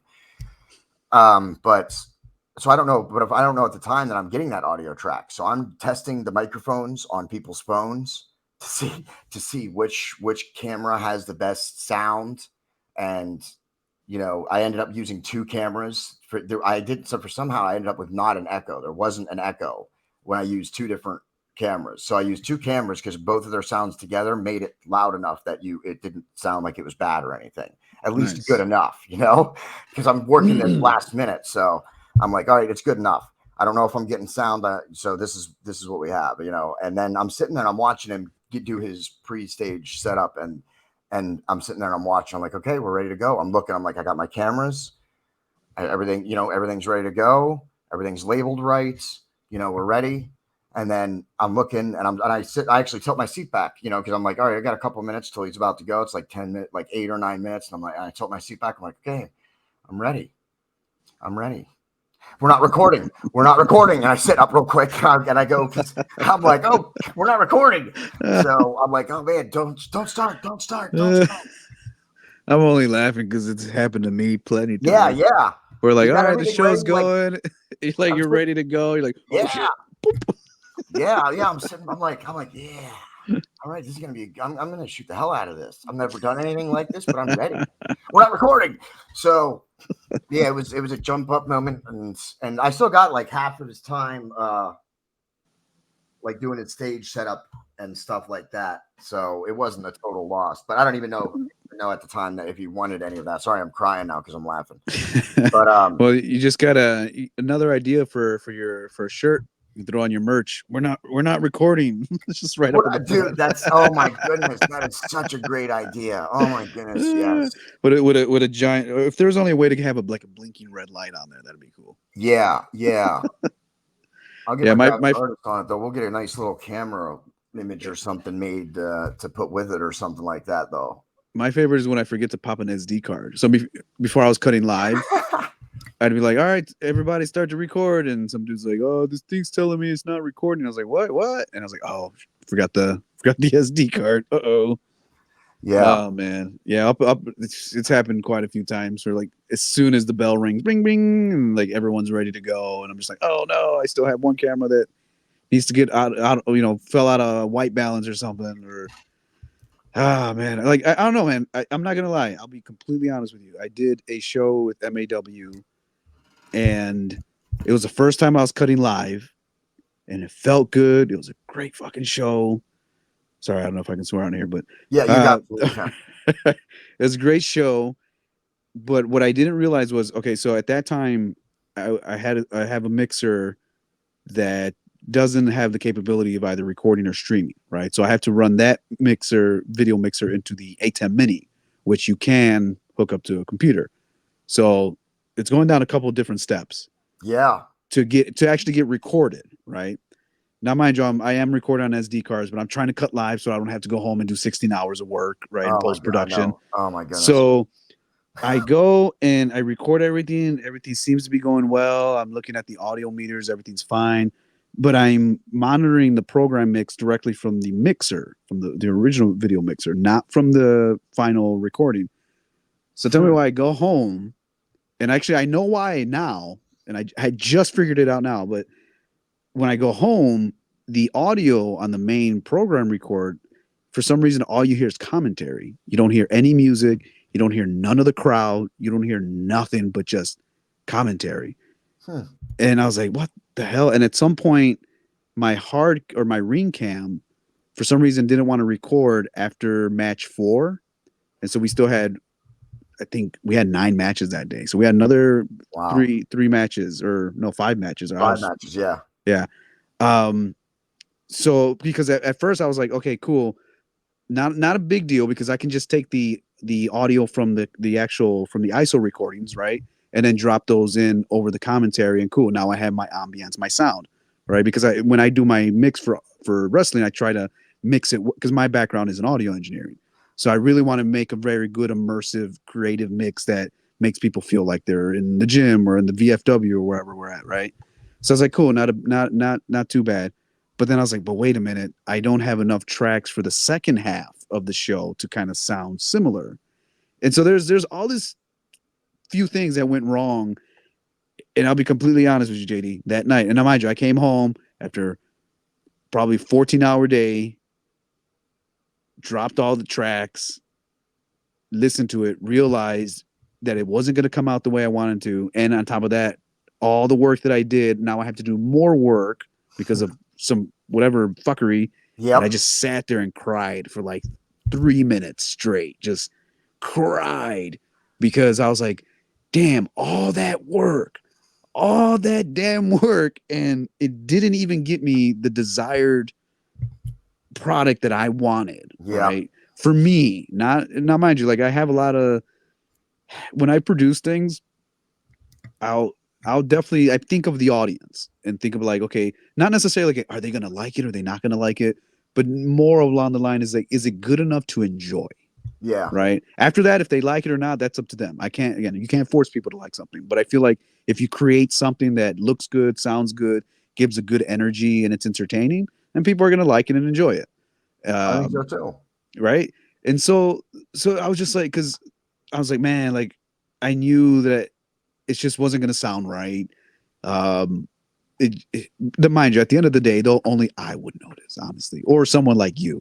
But so I don't know, but if I don't know at the time that I'm getting that audio track, so I'm testing the microphones on people's phones to see which camera has the best sound. And I ended up using two cameras for somehow I ended up with not an echo. There wasn't an echo when I used two different cameras. So I used two cameras because both of their sounds together made it loud enough that it didn't sound like it was bad or anything. At least Nice. good enough, because I'm working this last minute. So I'm like, all right, it's good enough. I don't know if I'm getting sound, so this is what we have, And then I'm sitting there and I'm watching him do his pre-stage setup, and I'm sitting there and I'm watching. I'm like, okay, we're ready to go. I'm looking. I'm like, I got my cameras, everything. Everything's ready to go. Everything's labeled right. We're ready. And then I'm looking, and I actually tilt my seat back, because I'm like, all right, I got a couple of minutes till he's about to go. It's like 10 minutes, like 8 or 9 minutes. And I'm like, I tilt my seat back. I'm like, okay, I'm ready. We're not recording. And I sit up real quick and I go, because I'm like, oh, we're not recording. So I'm like, oh man, don't start. I'm only laughing because it's happened to me plenty of Yeah, times. yeah. We're like, You all got right, the everything show's ready, like, going. You're ready to go. You're like, oh yeah, shit. yeah. I'm sitting. I'm like, yeah. All right, this is gonna be. I'm gonna shoot the hell out of this. I've never done anything like this, but I'm ready. We're not recording, so yeah, it was a jump up moment, and I still got like half of his time, like doing its stage setup and stuff like that. So it wasn't a total loss, but I don't even know at the time that if he wanted any of that. Sorry, I'm crying now because I'm laughing. But well, you just got another idea for a shirt. You throw on your merch. We're not recording. It's just right up in the dude, front. that's oh my goodness, that is such a great idea. Oh my goodness, yes. With a giant. If there's only a way to have a blinking red light on there, that'd be cool. Yeah. I'll get my graphic artist on it though. We'll get a nice little camera image or something made to put with it or something like that though. My favorite is when I forget to pop an SD card. So before I was cutting live, I'd be like, all right, everybody start to record. And some dude's like, oh, this thing's telling me it's not recording. I was like, what? And I was like, oh, forgot the SD card. Uh-oh. Yeah. Oh man. Yeah, it's happened quite a few times where like as soon as the bell rings, bing bing, and like everyone's ready to go. And I'm just like, oh no, I still have one camera that needs to get out, fell out of white balance or something, or man, like I don't know, man. I'm not gonna lie. I'll be completely honest with you. I did a show with MAW, and it was the first time I was cutting live, and it felt good. It was a great fucking show. Sorry, I don't know if I can swear on here, but Yeah, you got it. it was a great show. But what I didn't realize was, okay, so at that time, I have a mixer that doesn't have the capability of either recording or streaming, right? So I have to run that video mixer into the A10 Mini, which you can hook up to a computer. So it's going down a couple of different steps. Yeah. To actually get recorded, right? Now, mind you, I am recording on SD cards, but I'm trying to cut live so I don't have to go home and do 16 hours of work, right, in post-production. Oh my goodness. So I go and I record everything. Everything seems to be going well. I'm looking at the audio meters. Everything's fine. But I'm monitoring the program mix directly from the mixer, from the original video mixer, not from the final recording. So tell me why I go home. And actually, I know why now. And I had just figured it out now. But when I go home, the audio on the main program record, for some reason, all you hear is commentary. You don't hear any music. You don't hear none of the crowd. You don't hear nothing but just commentary. And I was like, what the hell? And at some point, my ring cam, for some reason, didn't want to record after match 4. And so we still had, I think we had 9 matches that day. So we had another three matches, or no, 5 matches. 5 matches, yeah. Yeah. So because at first I was like, okay, cool. Not a big deal, because I can just take the audio from the ISO recordings, right? And then drop those in over the commentary, and cool. Now I have my ambience, my sound, right? Because when I do my mix for wrestling, I try to mix it, because my background is in audio engineering. So I really want to make a very good, immersive, creative mix that makes people feel like they're in the gym or in the VFW or wherever we're at, right? So I was like, cool, not too bad. But then I was like, but wait a minute, I don't have enough tracks for the second half of the show to kind of sound similar. And so there's all this few things that went wrong. And I'll be completely honest with you, JD, that night. And now, mind you, I came home after probably 14-hour day, dropped all the tracks, listened to it, realized that it wasn't going to come out the way I wanted to. And on top of that, all the work that I did, now I have to do more work because of some whatever fuckery. Yeah. And I just sat there and cried for like 3 minutes straight. Just cried, because I was like, damn, all that damn work, and it didn't even get me the desired product that I wanted. Yeah. Right? For me, not mind you, like I have a lot of, when I produce things, I'll definitely, I think of the audience and think of like, okay, not necessarily like, are they going to like it or are they not going to like it? But more along the line is like, is it good enough to enjoy? Yeah. Right. After that, if they like it or not, that's up to them. You can't force people to like something, but I feel like if you create something that looks good, sounds good, gives a good energy, and it's entertaining, then people are going to like it and enjoy it. I think so too. Right. And so I was just like, cause I was like, man, like I knew that it just wasn't going to sound right. Mind you, at the end of the day, though, only I would notice, honestly, or someone like you,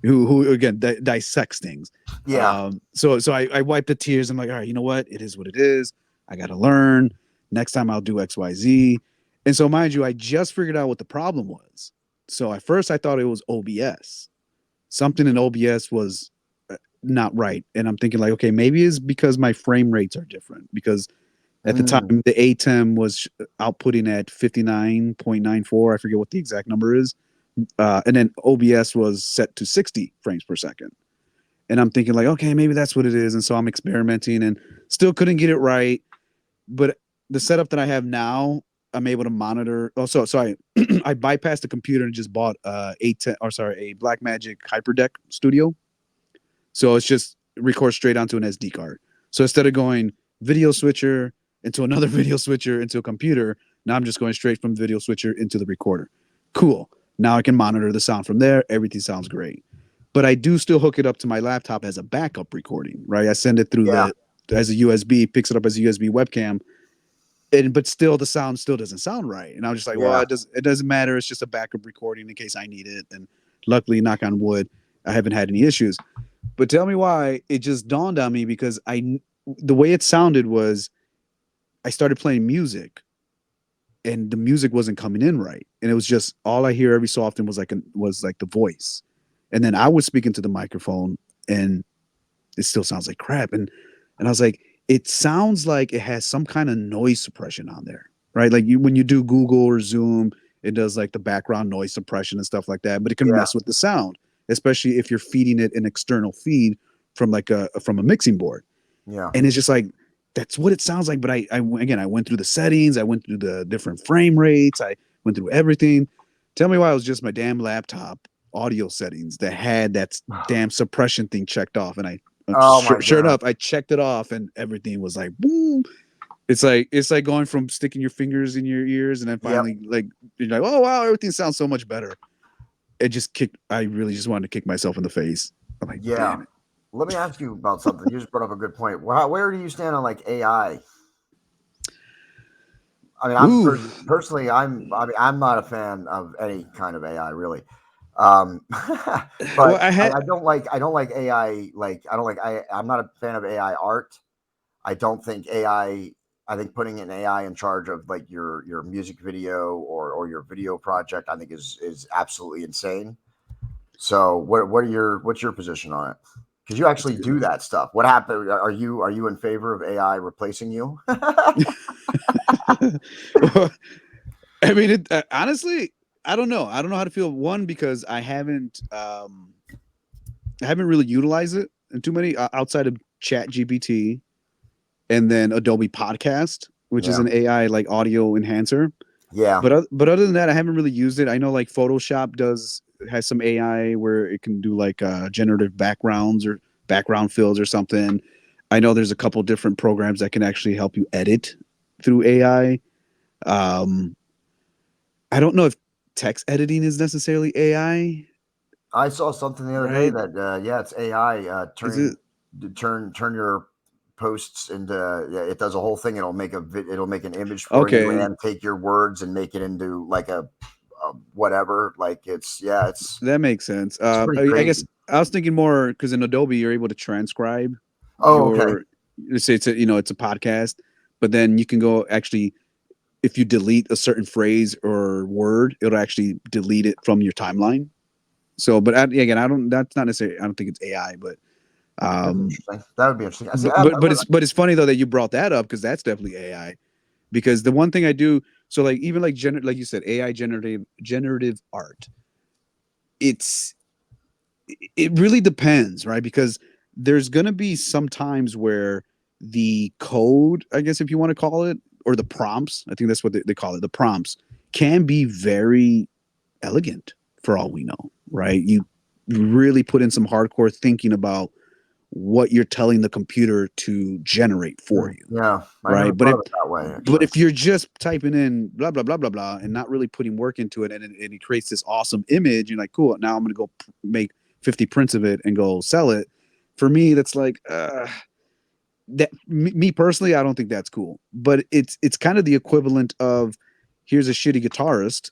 who again dissects things. Yeah. So I wiped the tears. I'm like, all right, you know what? It is what it is. I got to learn. Next time I'll do X, Y, Z. And so, mind you, I just figured out what the problem was. So at first I thought it was OBS. Something in OBS was not right. And I'm thinking like, okay, maybe it's because my frame rates are different, because at the time the ATEM was outputting at 59.94. I forget what the exact number is. And then OBS was set to 60 frames per second. And I'm thinking like, okay, maybe that's what it is. And so I'm experimenting and still couldn't get it right. But the setup that I have now, I'm able to monitor. Oh, so I I bypassed the computer and just bought a Blackmagic HyperDeck Studio. So it's just record straight onto an SD card. So instead of going video switcher into another video switcher into a computer, now I'm just going straight from video switcher into the recorder. Cool. Now I can monitor the sound from there. Everything sounds great. But I do still hook it up to my laptop as a backup recording, right? I send it through as a USB, picks it up as a USB webcam. but still the sound still doesn't sound right. And I was just like, well, Yeah. it doesn't matter. It's just a backup recording in case I need it. And luckily, knock on wood, I haven't had any issues. But tell me why it just dawned on me because the way it sounded was I started playing music and the music wasn't coming in right. And it was just all I hear every so often was like the voice. And then I was speaking to the microphone and it still sounds like crap. And I was like, it sounds like it has some kind of noise suppression on there, right? Like when you do Google or Zoom, it does like the background noise suppression and stuff like that, but it can Yeah. mess with the sound, especially if you're feeding it an external feed from from a mixing board. Yeah. And it's just like, that's what it sounds like. But I went through the settings, I went through the different frame rates, I went through everything. Tell me why it was just my damn laptop audio settings that had that damn suppression thing checked off. And Oh my sure God. enough, I checked it off and everything was like boom. It's like going from sticking your fingers in your ears and then finally like you're like, oh wow, everything sounds so much better. I really just wanted to kick myself in the face. I'm like, Yeah. damn it. Let me ask you about something. You just brought up a good point. Where do you stand on like AI? I mean, personally, I'm not a fan of any kind of AI really. But Well, I don't like AI. I'm not a fan of AI art. I don't think AI. I think putting an AI in charge of like your music video or your video project, I think is absolutely insane. So what's your position on it? Because you actually do that stuff. What happened? Are you in favor of AI replacing you? Well, I mean, honestly, I don't know. I don't know how to feel. One, because I haven't really utilized it in too many outside of Chat GPT and then Adobe Podcast, which is Yeah. an AI like audio enhancer. Yeah. But other than that, I haven't really used it. I know like Photoshop has some AI where it can do like generative backgrounds or background fills or something. I know there's a couple different programs that can actually help you edit through AI. Um, I don't know if text editing is necessarily AI, I saw something the other day right? that it's AI Is it turn your posts into it does a whole thing. It'll make an image for you okay? and take your words and make it into like a whatever. Like it's That makes sense. pretty I guess crazy. I was thinking more because in Adobe you're able to transcribe Oh, okay. let's say it's a podcast, but then you can go actually if you delete a certain phrase or word, it'll actually delete it from your timeline. So, but again, I don't. That's not necessarily. I don't think it's AI, but That's um, interesting. That would be interesting. I see. but it's funny though that you brought that up because that's definitely AI. Because the one thing I do, so like even like like you said, AI generative art. It's it really depends, right? Because there's gonna be some times where the code, I guess if you want to call it, or the prompts, I think that's what they call it, the prompts can be very elegant for all we know, right? You really put in some hardcore thinking about what you're telling the computer to generate for you, Yeah, I never right? thought of it that way. But Actually, if you're just typing in blah blah blah blah blah and not really putting work into it, and it creates this awesome image, you're like, cool. Now I'm gonna go make 50 prints of it and go sell it. For me, that's like me personally, I don't think that's cool. But it's kind of the equivalent of here's a shitty guitarist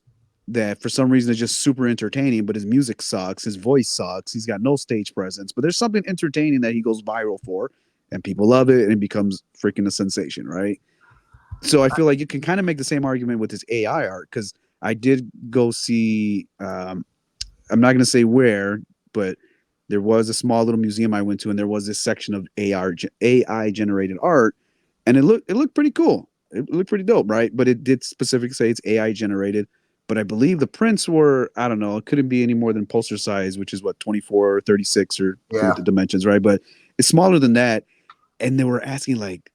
that for some reason is just super entertaining, but his music sucks, his voice sucks, he's got no stage presence, but there's something entertaining that he goes viral for, and people love it, and it becomes freaking a sensation, right? So I feel like you can kind of make the same argument with this AI art because I did go see. I'm not going to say where, but there was a small little museum I went to, and there was this section of AI generated art, and it looked pretty cool. It looked pretty dope, right? But it did specifically say it's AI generated. But I believe the prints were, I don't know, it couldn't be any more than poster size, which is what 24 or 36 or I forget the dimensions, right? But it's smaller than that, and they were asking like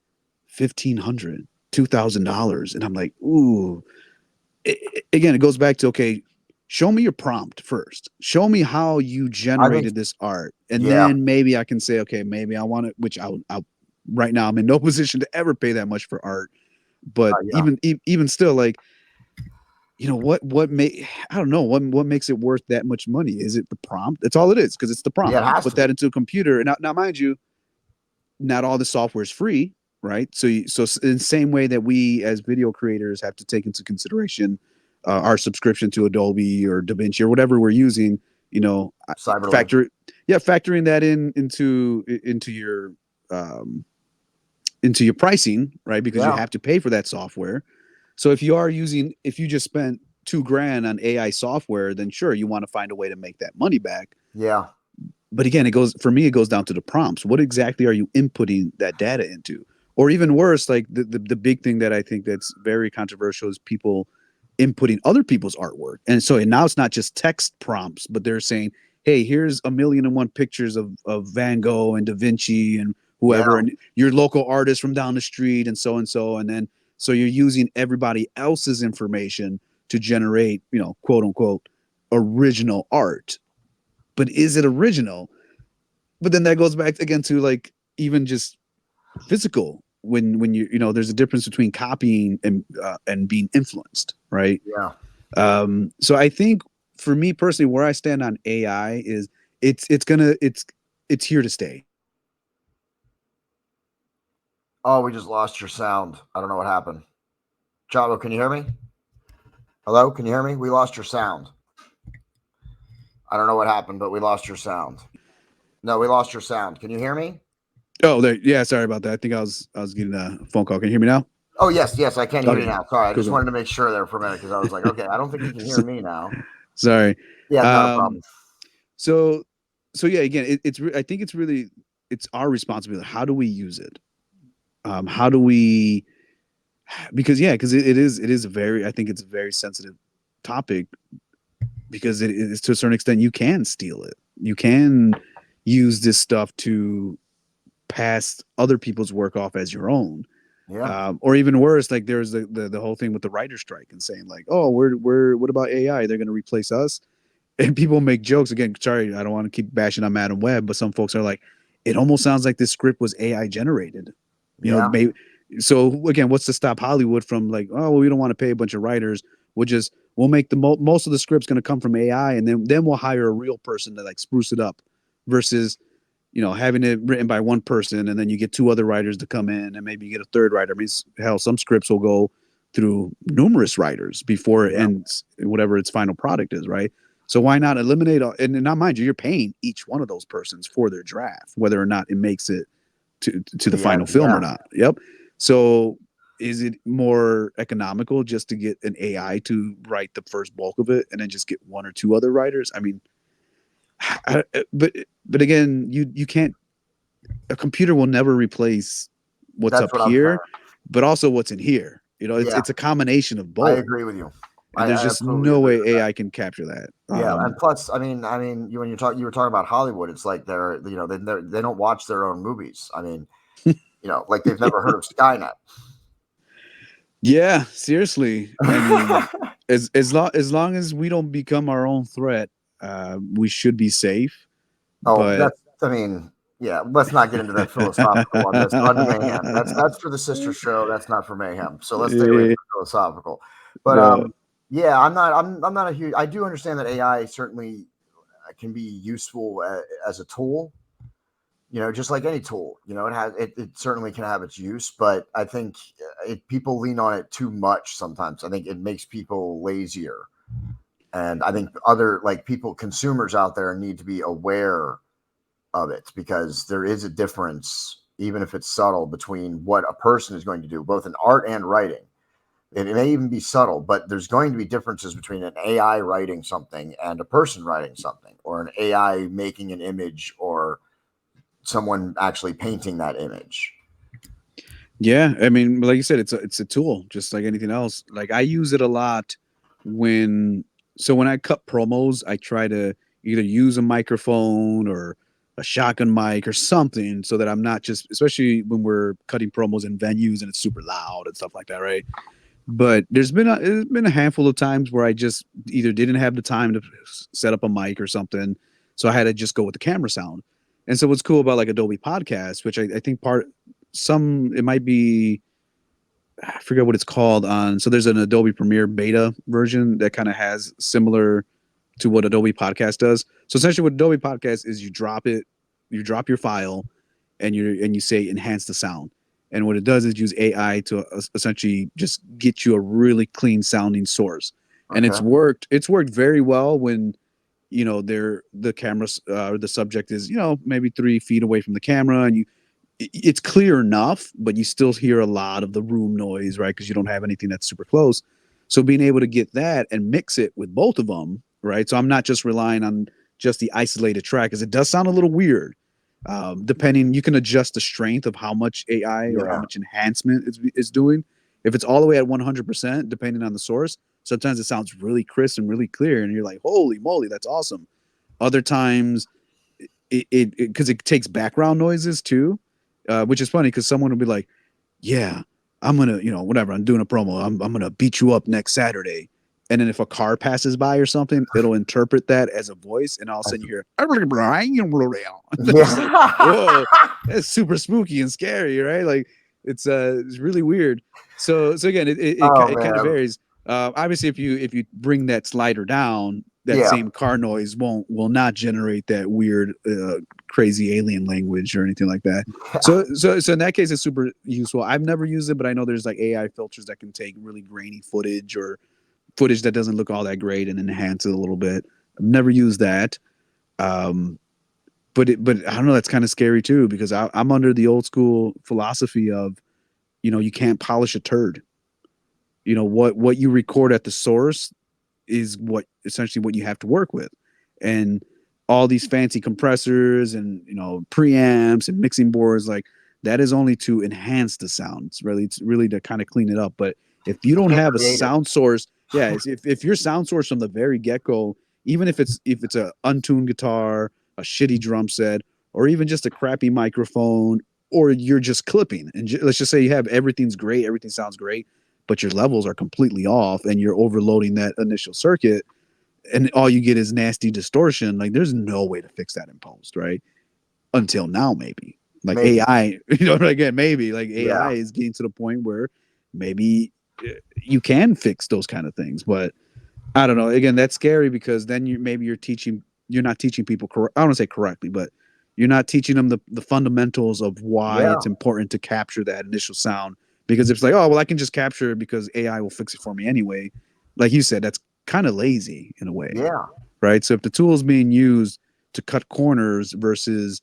$1,500, $2,000, and I'm like, ooh. Again, it goes back to okay, show me your prompt first. Show me how you generated this art, and yeah, then maybe I can say, okay, maybe I want it. Which I'll right now I'm in no position to ever pay that much for art. But yeah. even still, like what make I don't know what makes it worth that much money? Is it the prompt? That's all it is because it's the prompt. Yeah, it You has put to be. that into a computer, and now mind you, not all the software is free. right? So in the same way that we as video creators have to take into consideration our subscription to Adobe or DaVinci or whatever we're using, you know, Cyberlink. factoring that into your pricing, right? Because you have to pay for that software. So if you just spent $2,000 on AI software, then sure, you want to find a way to make that money back. Yeah. But again, it goes down to the prompts. What exactly are you inputting that data into? Or even worse, like the big thing that I think that's very controversial is people inputting other people's artwork. And now it's not just text prompts, but they're saying, hey, here's 1,000,001 pictures of Van Gogh and Da Vinci and whoever, and your local artist from down the street and so. And then, so you're using everybody else's information to generate, quote unquote, original art. But is it original? But then that goes back again to like even just physical when there's a difference between copying and being influenced, right? Yeah. So I think for me personally, where I stand on AI is it's here to stay. Oh, we just lost your sound. I don't know what happened. Chavo, can you hear me? Hello, can you hear me? We lost your sound. I don't know what happened, but we lost your sound. No, we lost your sound. Can you hear me? Oh, there. Yeah, sorry about that. I think I was getting a phone call. Can you hear me now? Oh, yes, I can hear you now. Sorry, I just cool. wanted to make sure there for a minute because I was like, okay, I don't think you can hear me now. Sorry. Yeah, not a problem. So yeah, again, I think it's our responsibility. How do we use it? How do we? Because it is I think it's a very sensitive topic because it is, to a certain extent, you can steal it. You can use this stuff to pass other people's work off as your own. Yeah. Or even worse, like there's the whole thing with the writer's strike and saying like, oh, what about AI? They're going to replace us. And people make jokes again. Sorry, I don't want to keep bashing on Madam Web, but some folks are like, it almost sounds like this script was AI generated. Maybe. So again, what's to stop Hollywood from like, oh, well, we don't want to pay a bunch of writers. We'll make the most of the scripts going to come from AI, and then we'll hire a real person to like spruce it up, versus having it written by one person and then you get two other writers to come in and maybe you get a third writer. I mean, hell, some scripts will go through numerous writers before it ends, whatever its final product is, right? So why not eliminate and not mind you're paying each one of those persons for their draft, whether or not it makes it to the final film or not. Yep. So is it more economical just to get an AI to write the first bulk of it and then just get one or two other writers? I mean, but again, you can't. A computer will never replace what's up here, but also what's in here. It's a combination of both. I agree with you. And there's just no way AI can capture that. Yeah, and plus, I mean, when you were talking about Hollywood, it's like they don't watch their own movies. I mean, like they've never heard of Skynet. Yeah, seriously. I mean, as long as we don't become our own threat, we should be safe. Oh, but let's not get into that philosophical on this on Mayhem. That's for the sister show. That's not for Mayhem. So let's stay away from philosophical. But I'm not a huge. I do understand that AI certainly can be useful as a tool. Just like any tool. It certainly can have its use, but I think people lean on it too much sometimes. I think it makes people lazier. And I think other consumers out there need to be aware of it because there is a difference, even if it's subtle, between what a person is going to do, both in art and writing. It may even be subtle, but there's going to be differences between an AI writing something and a person writing something, or an AI making an image, or someone actually painting that image. Yeah, I mean, like you said, it's a tool, just like anything else. Like I use it a lot when I cut promos, I try to either use a microphone or a shotgun mic or something so that I'm not just, especially when we're cutting promos in venues and it's super loud and stuff like that, right? But there's been a handful of times where I just either didn't have the time to set up a mic or something, so I had to just go with the camera sound. And so what's cool about like Adobe Podcast, which I think it might be, I forget what it's called on. So there's an Adobe Premiere beta version that kind of has similar to what Adobe Podcast does. So essentially what Adobe Podcast is, you drop your file and you say enhance the sound. And what it does is use AI to essentially just get you a really clean sounding source. And Okay. it's worked very well when, you know, the camera or the subject is, you know, maybe 3 feet away from the camera, and it's clear enough, but you still hear a lot of the room noise, right? Because you don't have anything that's super close. So being able to get that and mix it with both of them, right? So I'm not just relying on just the isolated track, because it does sound a little weird. Depending, you can adjust the strength of how much AI or how Yeah. much enhancement is doing. If it's all the way at 100%, depending on the source, sometimes it sounds really crisp and really clear, and you're like, "Holy moly, that's awesome!" Other times, it because it takes background noises too, which is funny because someone will be like, "Yeah, I'm gonna, you know, whatever. I'm doing a promo. I'm gonna beat you up next Saturday." And then if a car passes by or something, it'll interpret that as a voice, and all of a sudden you hear, it's like, whoa, Yeah. that's super spooky and scary, right? Like it's really weird. So again, Oh it kind of man. varies. Obviously, if you bring that slider down, that Yeah. same car noise will not generate that weird, crazy alien language or anything like that. So in that case, it's super useful. I've never used it, but I know there's like AI filters that can take really grainy footage or footage that doesn't look all that great and enhance it a little bit. I've never used that. Um, but I don't know. That's kind of scary too, because I'm under the old school philosophy of, you know, you can't polish a turd. You know, what you record at the source is what essentially what you have to work with, and all these fancy compressors and, you know, preamps and mixing boards, like that is only to enhance the sound. It's really to kind of clean it up. But if you You don't can't have a create it. sound source, yeah, if your sound source from the very get go, even if it's a untuned guitar, a shitty drum set, or even just a crappy microphone, or you're just clipping, and let's just say you have everything's great, everything sounds great, but your levels are completely off, and you're overloading that initial circuit, and all you get is nasty distortion. Like there's no way to fix that in post, right? Until now, maybe like Maybe. AI, you know, again, maybe like Yeah. AI is getting to the point where maybe you can fix those kind of things, but I don't know. Again, that's scary because then you're not teaching people I don't want to say correctly, but you're not teaching them the fundamentals of why Yeah. it's important to capture that initial sound. Because it's like, oh, well, I can just capture it because AI will fix it for me anyway. Like you said, that's kind of lazy in a way, Yeah. right? So if the tool is being used to cut corners versus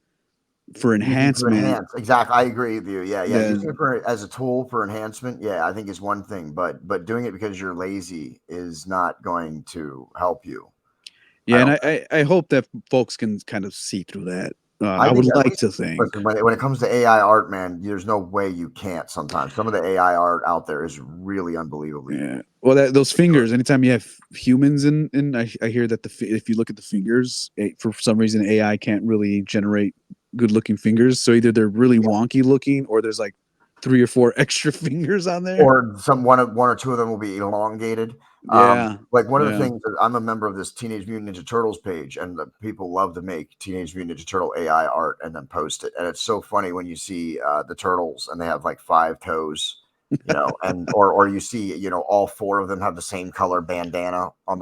for Using to enhancement, enhance. Exactly. I agree with you. Yeah. Yeah. Using then it for as a tool for enhancement. Yeah. I think is one thing, but doing it because you're lazy is not going to help you. I yeah, and don't. I hope that folks can kind of see through that. I I would think at like least to think. listen, when it comes to AI art, man, there's no way you can't sometimes. Some of the AI art out there is really unbelievably Yeah. Well, those good. fingers. Anytime you have humans I hear that if you look at the fingers, for some reason AI can't really generate good looking fingers. So either they're really Yeah. wonky looking, or there's like 3 or 4 extra fingers on there. Or one or two of them will be elongated. Yeah. Like one of the Yeah. things that I'm a member of this Teenage Mutant Ninja Turtles page, and the people love to make Teenage Mutant Ninja Turtle AI art and then post it. And it's so funny when you see the turtles and they have like 5 toes, you know, and or you see, you know, all 4 of them have the same color bandana Uh, on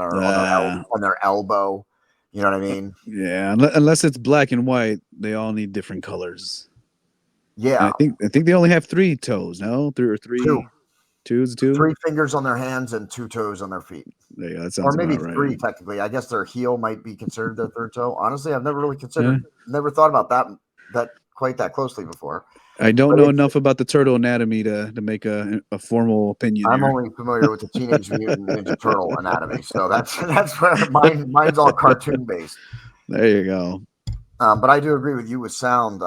their elbow. You know what I mean? yeah. Unless it's black and white, they all need different colors. And Yeah, I think they only have 3 toes. No, 2, two is two. 3 fingers on their hands and 2 toes on their feet. There you go. That Or sounds maybe about right. 3 technically. I guess their heel might be considered their 3rd toe. Honestly, I've never really Yeah. never thought about that quite that closely before. I don't But know it's enough about the turtle anatomy to make a formal opinion I'm here. only familiar with the Teenage Mutant Ninja Turtle anatomy, so that's where mine's all cartoon based. There you go. But I do agree with you with sound.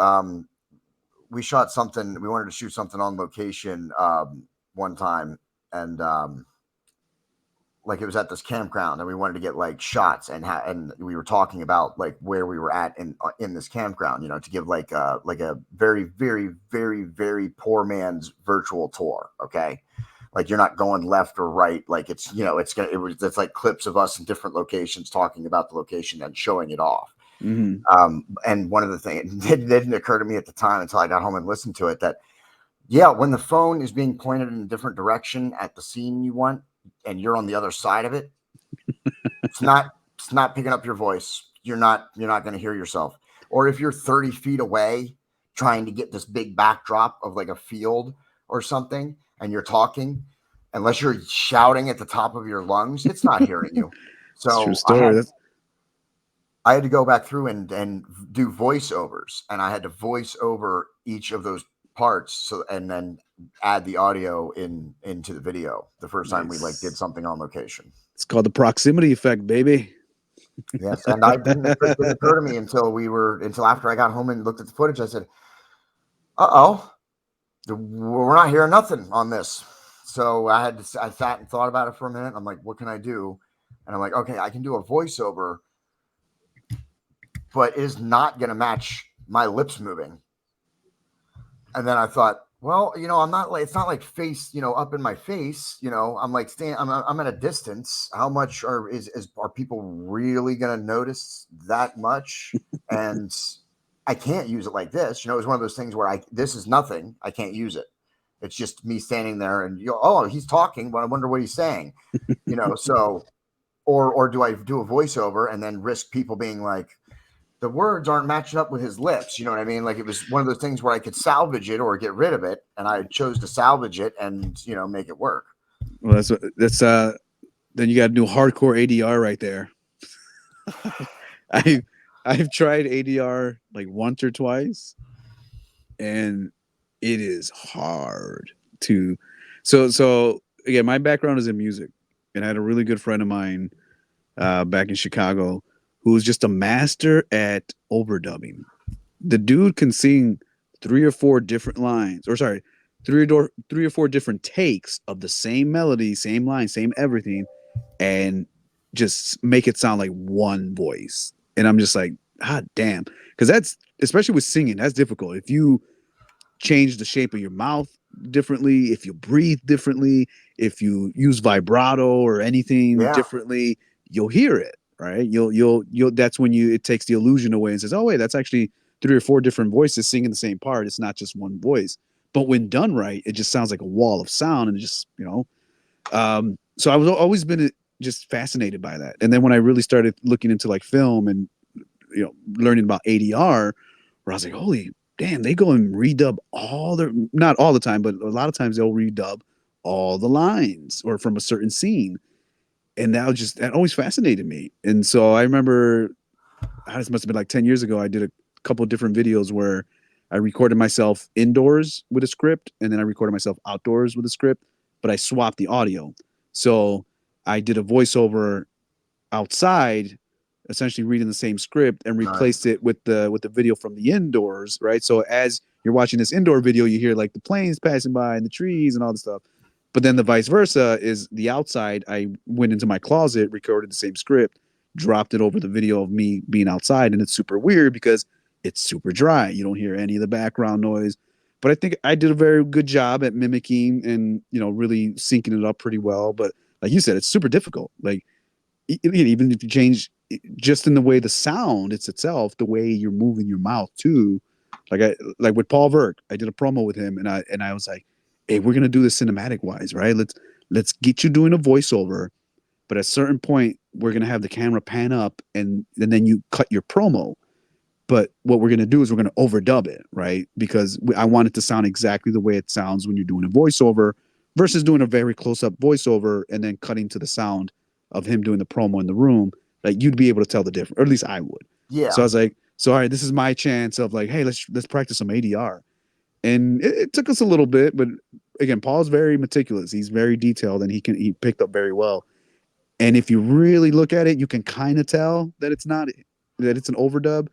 We shot something. We wanted to shoot something on location one time, and like it was at this campground, and we wanted to get like shots, and we were talking about like where we were at in this campground, you know, to give like a very very poor man's virtual tour. Okay, like you're not going left or right, like it's, you know, it's like clips of us in different locations talking about the location and showing it off. Mm-hmm. And one of the things it didn't occur to me at the time until I got home and listened to it that, yeah, when the phone is being pointed in a different direction at the scene you want, and you're on the other side of it, it's not picking up your voice. You're not going to hear yourself. Or if you're 30 feet away, trying to get this big backdrop of like a field or something, and you're talking, unless you're shouting at the top of your lungs, it's not hearing you. It's a true So story. I had to go back through and do voiceovers, and I had to voice over each of those parts, so and then add the audio into the video the first time we like did Nice. something on location. It's called the proximity effect, baby. Yes, and I didn't it didn't occur to me until after I got home and looked at the footage. I said, "Uh-oh, we're not hearing nothing on this." So I sat and thought about it for a minute. I'm like, "What can I do?" And I'm like, "Okay, I can do a voiceover, but it is not going to match my lips moving." And then I thought, well, I'm not like, it's not like face, up in my face, I'm like I'm at a distance. How much are people really going to notice that much? And I can't use it like this. It was one of those things where this is nothing. I can't use it. It's just me standing there and oh, he's talking, but I wonder what he's saying, so, or do I do a voiceover and then risk people being like, the words aren't matching up with his lips. You know what I mean? Like it was one of those things where I could salvage it or get rid of it. And I chose to salvage it and, make it work. Well, that's then you got to do hardcore ADR right there. I've tried ADR like once or twice, and it is hard to. So again, my background is in music, and I had a really good friend of mine back in Chicago who was just a master at overdubbing. The dude can sing 3 or 4 different lines, or sorry, 3 or 4 different takes of the same melody, same line, same everything, and just make it sound like one voice. And I'm just like, ah, damn, because that's especially with singing, that's difficult. If you change the shape of your mouth differently, if you breathe differently, if you use vibrato or anything differently, you'll hear it. Right. You'll that's when it takes the illusion away and says, oh, wait, that's actually 3 or 4 different voices singing the same part. It's not just one voice. But when done right, it just sounds like a wall of sound. And it just, so I was always been just fascinated by that. And then when I really started looking into like film and, learning about ADR, where I was like, holy damn, they go and redub not all the time, but a lot of times they'll redub all the lines or from a certain scene. And that always fascinated me. And so I remember, this must have been like 10 years ago, I did a couple of different videos where I recorded myself indoors with a script, and then I recorded myself outdoors with a script, but I swapped the audio. So I did a voiceover outside, essentially reading the same script, and replaced it with the video from the indoors, right? So as you're watching this indoor video, you hear like the planes passing by and the trees and all the stuff. But then the vice versa is the outside. I went into my closet, recorded the same script, dropped it over the video of me being outside. And it's super weird because it's super dry. You don't hear any of the background noise. But I think I did a very good job at mimicking and, really syncing it up pretty well. But like you said, it's super difficult. Like even if you change just in the way the sound it's itself, the way you're moving your mouth too. Like with Paul Verk, I did a promo with him and I was like, hey, we're gonna do this cinematic wise, right? Let's get you doing a voiceover, but at a certain point, we're gonna have the camera pan up and then you cut your promo. But what we're gonna do is we're gonna overdub it, right? Because I want it to sound exactly the way it sounds when you're doing a voiceover, versus doing a very close up voiceover and then cutting to the sound of him doing the promo in the room. Like you'd be able to tell the difference, or at least I would. Yeah. So I was like, all right, this is my chance of like, hey, let's practice some ADR. And it took us a little bit, but again, Paul's very meticulous. He's very detailed, and he picked up very well. And if you really look at it, you can kind of tell that it's an overdub,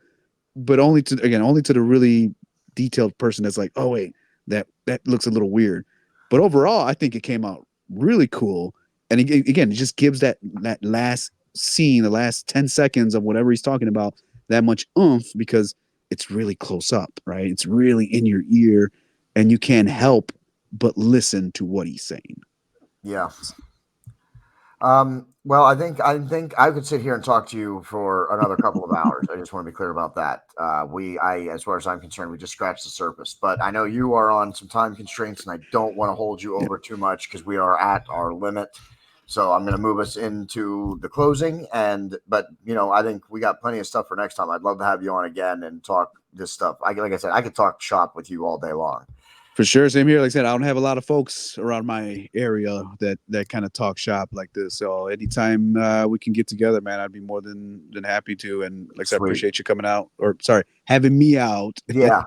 but only to the really detailed person that's like, oh wait, that looks a little weird. But overall, I think it came out really cool. And again, it just gives that last scene, the last 10 seconds of whatever he's talking about, that much oomph because it's really close up, right? It's really in your ear, and you can't help but listen to what he's saying. Yeah. Well, I think I could sit here and talk to you for another couple of hours. I just want to be clear about that. As far as I'm concerned, we just scratched the surface. But I know you are on some time constraints, and I don't want to hold you over too much because we are at our limit. So I'm going to move us into the closing, but I think we got plenty of stuff for next time. I'd love to have you on again and talk this stuff. Like I said, I could talk shop with you all day long. For sure. Same here. Like I said, I don't have a lot of folks around my area that kind of talk shop like this. So anytime we can get together, man, I'd be more than happy to. And like I said, I appreciate you coming out, or sorry, having me out. Yeah.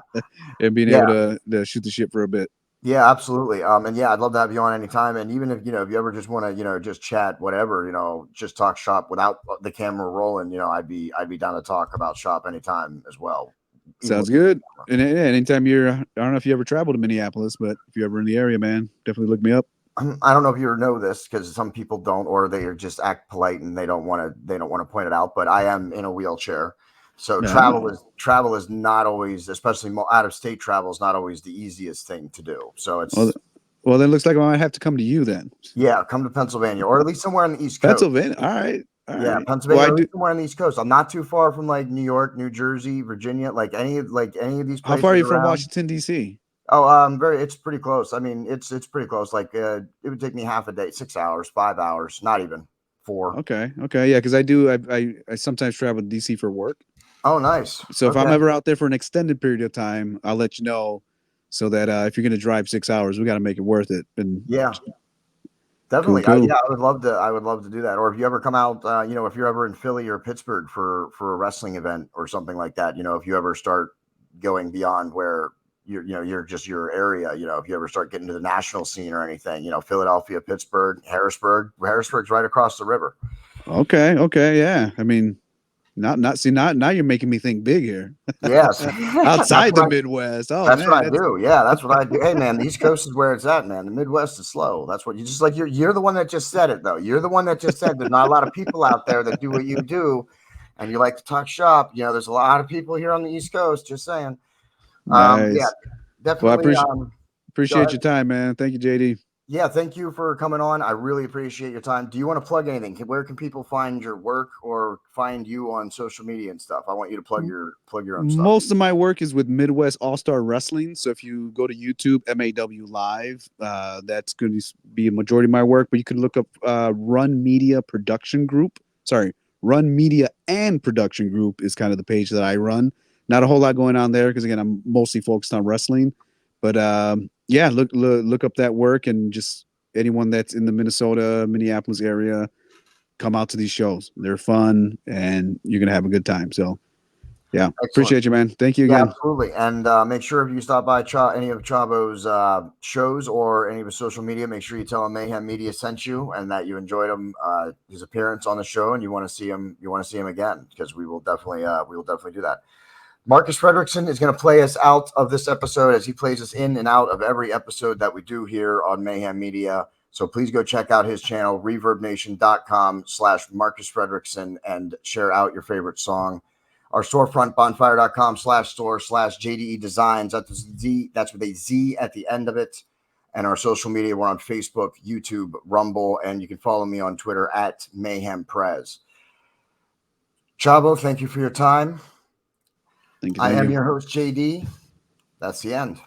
And being able to shoot the shit for a bit. Yeah, absolutely. And yeah, I'd love to have you on anytime. And even if you ever just want to, just chat, whatever, just talk shop without the camera rolling, I'd be down to talk about shop anytime as well. Sounds good. And anytime I don't know if you ever travel to Minneapolis, but if you're ever in the area, man, definitely look me up. I don't know if you know this, because some people don't, or they just act polite and they don't want to point it out, but I am in a wheelchair. So travel is not always, especially out of state travel, is not always the easiest thing to do. So it's well, then it looks like I might have to come to you then. Yeah, come to Pennsylvania, or at least somewhere on the East Coast. Pennsylvania, all right. Yeah, Pennsylvania, or somewhere on the East Coast. I'm not too far from like New York, New Jersey, Virginia, like any of these places. How far are you from Washington, D.C.? Oh, it's pretty close. I mean, it's pretty close. Like it would take me half a day, 6 hours, 5 hours, not even 4. Okay, yeah, because I sometimes travel to D.C. for work. Oh, nice. So if I'm ever out there for an extended period of time, I'll let you know, so that if you're going to drive 6 hours, we got to make it worth it. And yeah, definitely. Cool. I would love to do that. Or if you ever come out, if you're ever in Philly or Pittsburgh for a wrestling event or something like that, if you ever start going beyond where you're just your area, if you ever start getting to the national scene or anything, Philadelphia, Pittsburgh, Harrisburg's right across the river. Okay. Yeah. I mean, now you're making me think big here. Yes. Outside the Midwest. Oh, that's what I do. Yeah, that's what I do. Hey, man, the East Coast is where it's at, man. The Midwest is slow. That's what you're the one that just said it, though. You're the one that just said there's not a lot of people out there that do what you do, and you like to talk shop. There's a lot of people here on the East Coast. Just saying. Nice. Yeah, definitely. Well, I appreciate your time, man. Thank you, JD. Yeah, thank you for coming on. I really appreciate your time. Do you want to plug anything? Where can people find your work or find you on social media and stuff? I want you to plug your own stuff. Most of my work is with Midwest All-Star Wrestling. So if you go to YouTube, MAW Live, that's going to be a majority of my work. But you can look up Run Media Production Group. Sorry, Run Media and Production Group is kind of the page that I run. Not a whole lot going on there because, again, I'm mostly focused on wrestling. But yeah, look up that work, and just anyone that's in the Minneapolis area, come out to these shows. They're fun, and you're gonna have a good time. So, yeah, excellent. Appreciate you, man. Thank you again. Yeah, absolutely, and make sure if you stop by any of Chavo's shows or any of his social media, make sure you tell him Mayhem Media sent you and that you enjoyed his appearance on the show, and you want to see him. You want to see him again, because we will definitely do that. Marcus Frederiksen is going to play us out of this episode, as he plays us in and out of every episode that we do here on Mayhem Media. So please go check out his channel, reverbnation.com/Marcus Frederiksen, and share out your favorite song. Our storefront, bonfire.com/store/JDE Designs. That's with a Z at the end of it. And our social media, we're on Facebook, YouTube, Rumble, and you can follow me on Twitter at MayhemPrez. Chavo, thank you for your time. I am your host, JD. That's the end.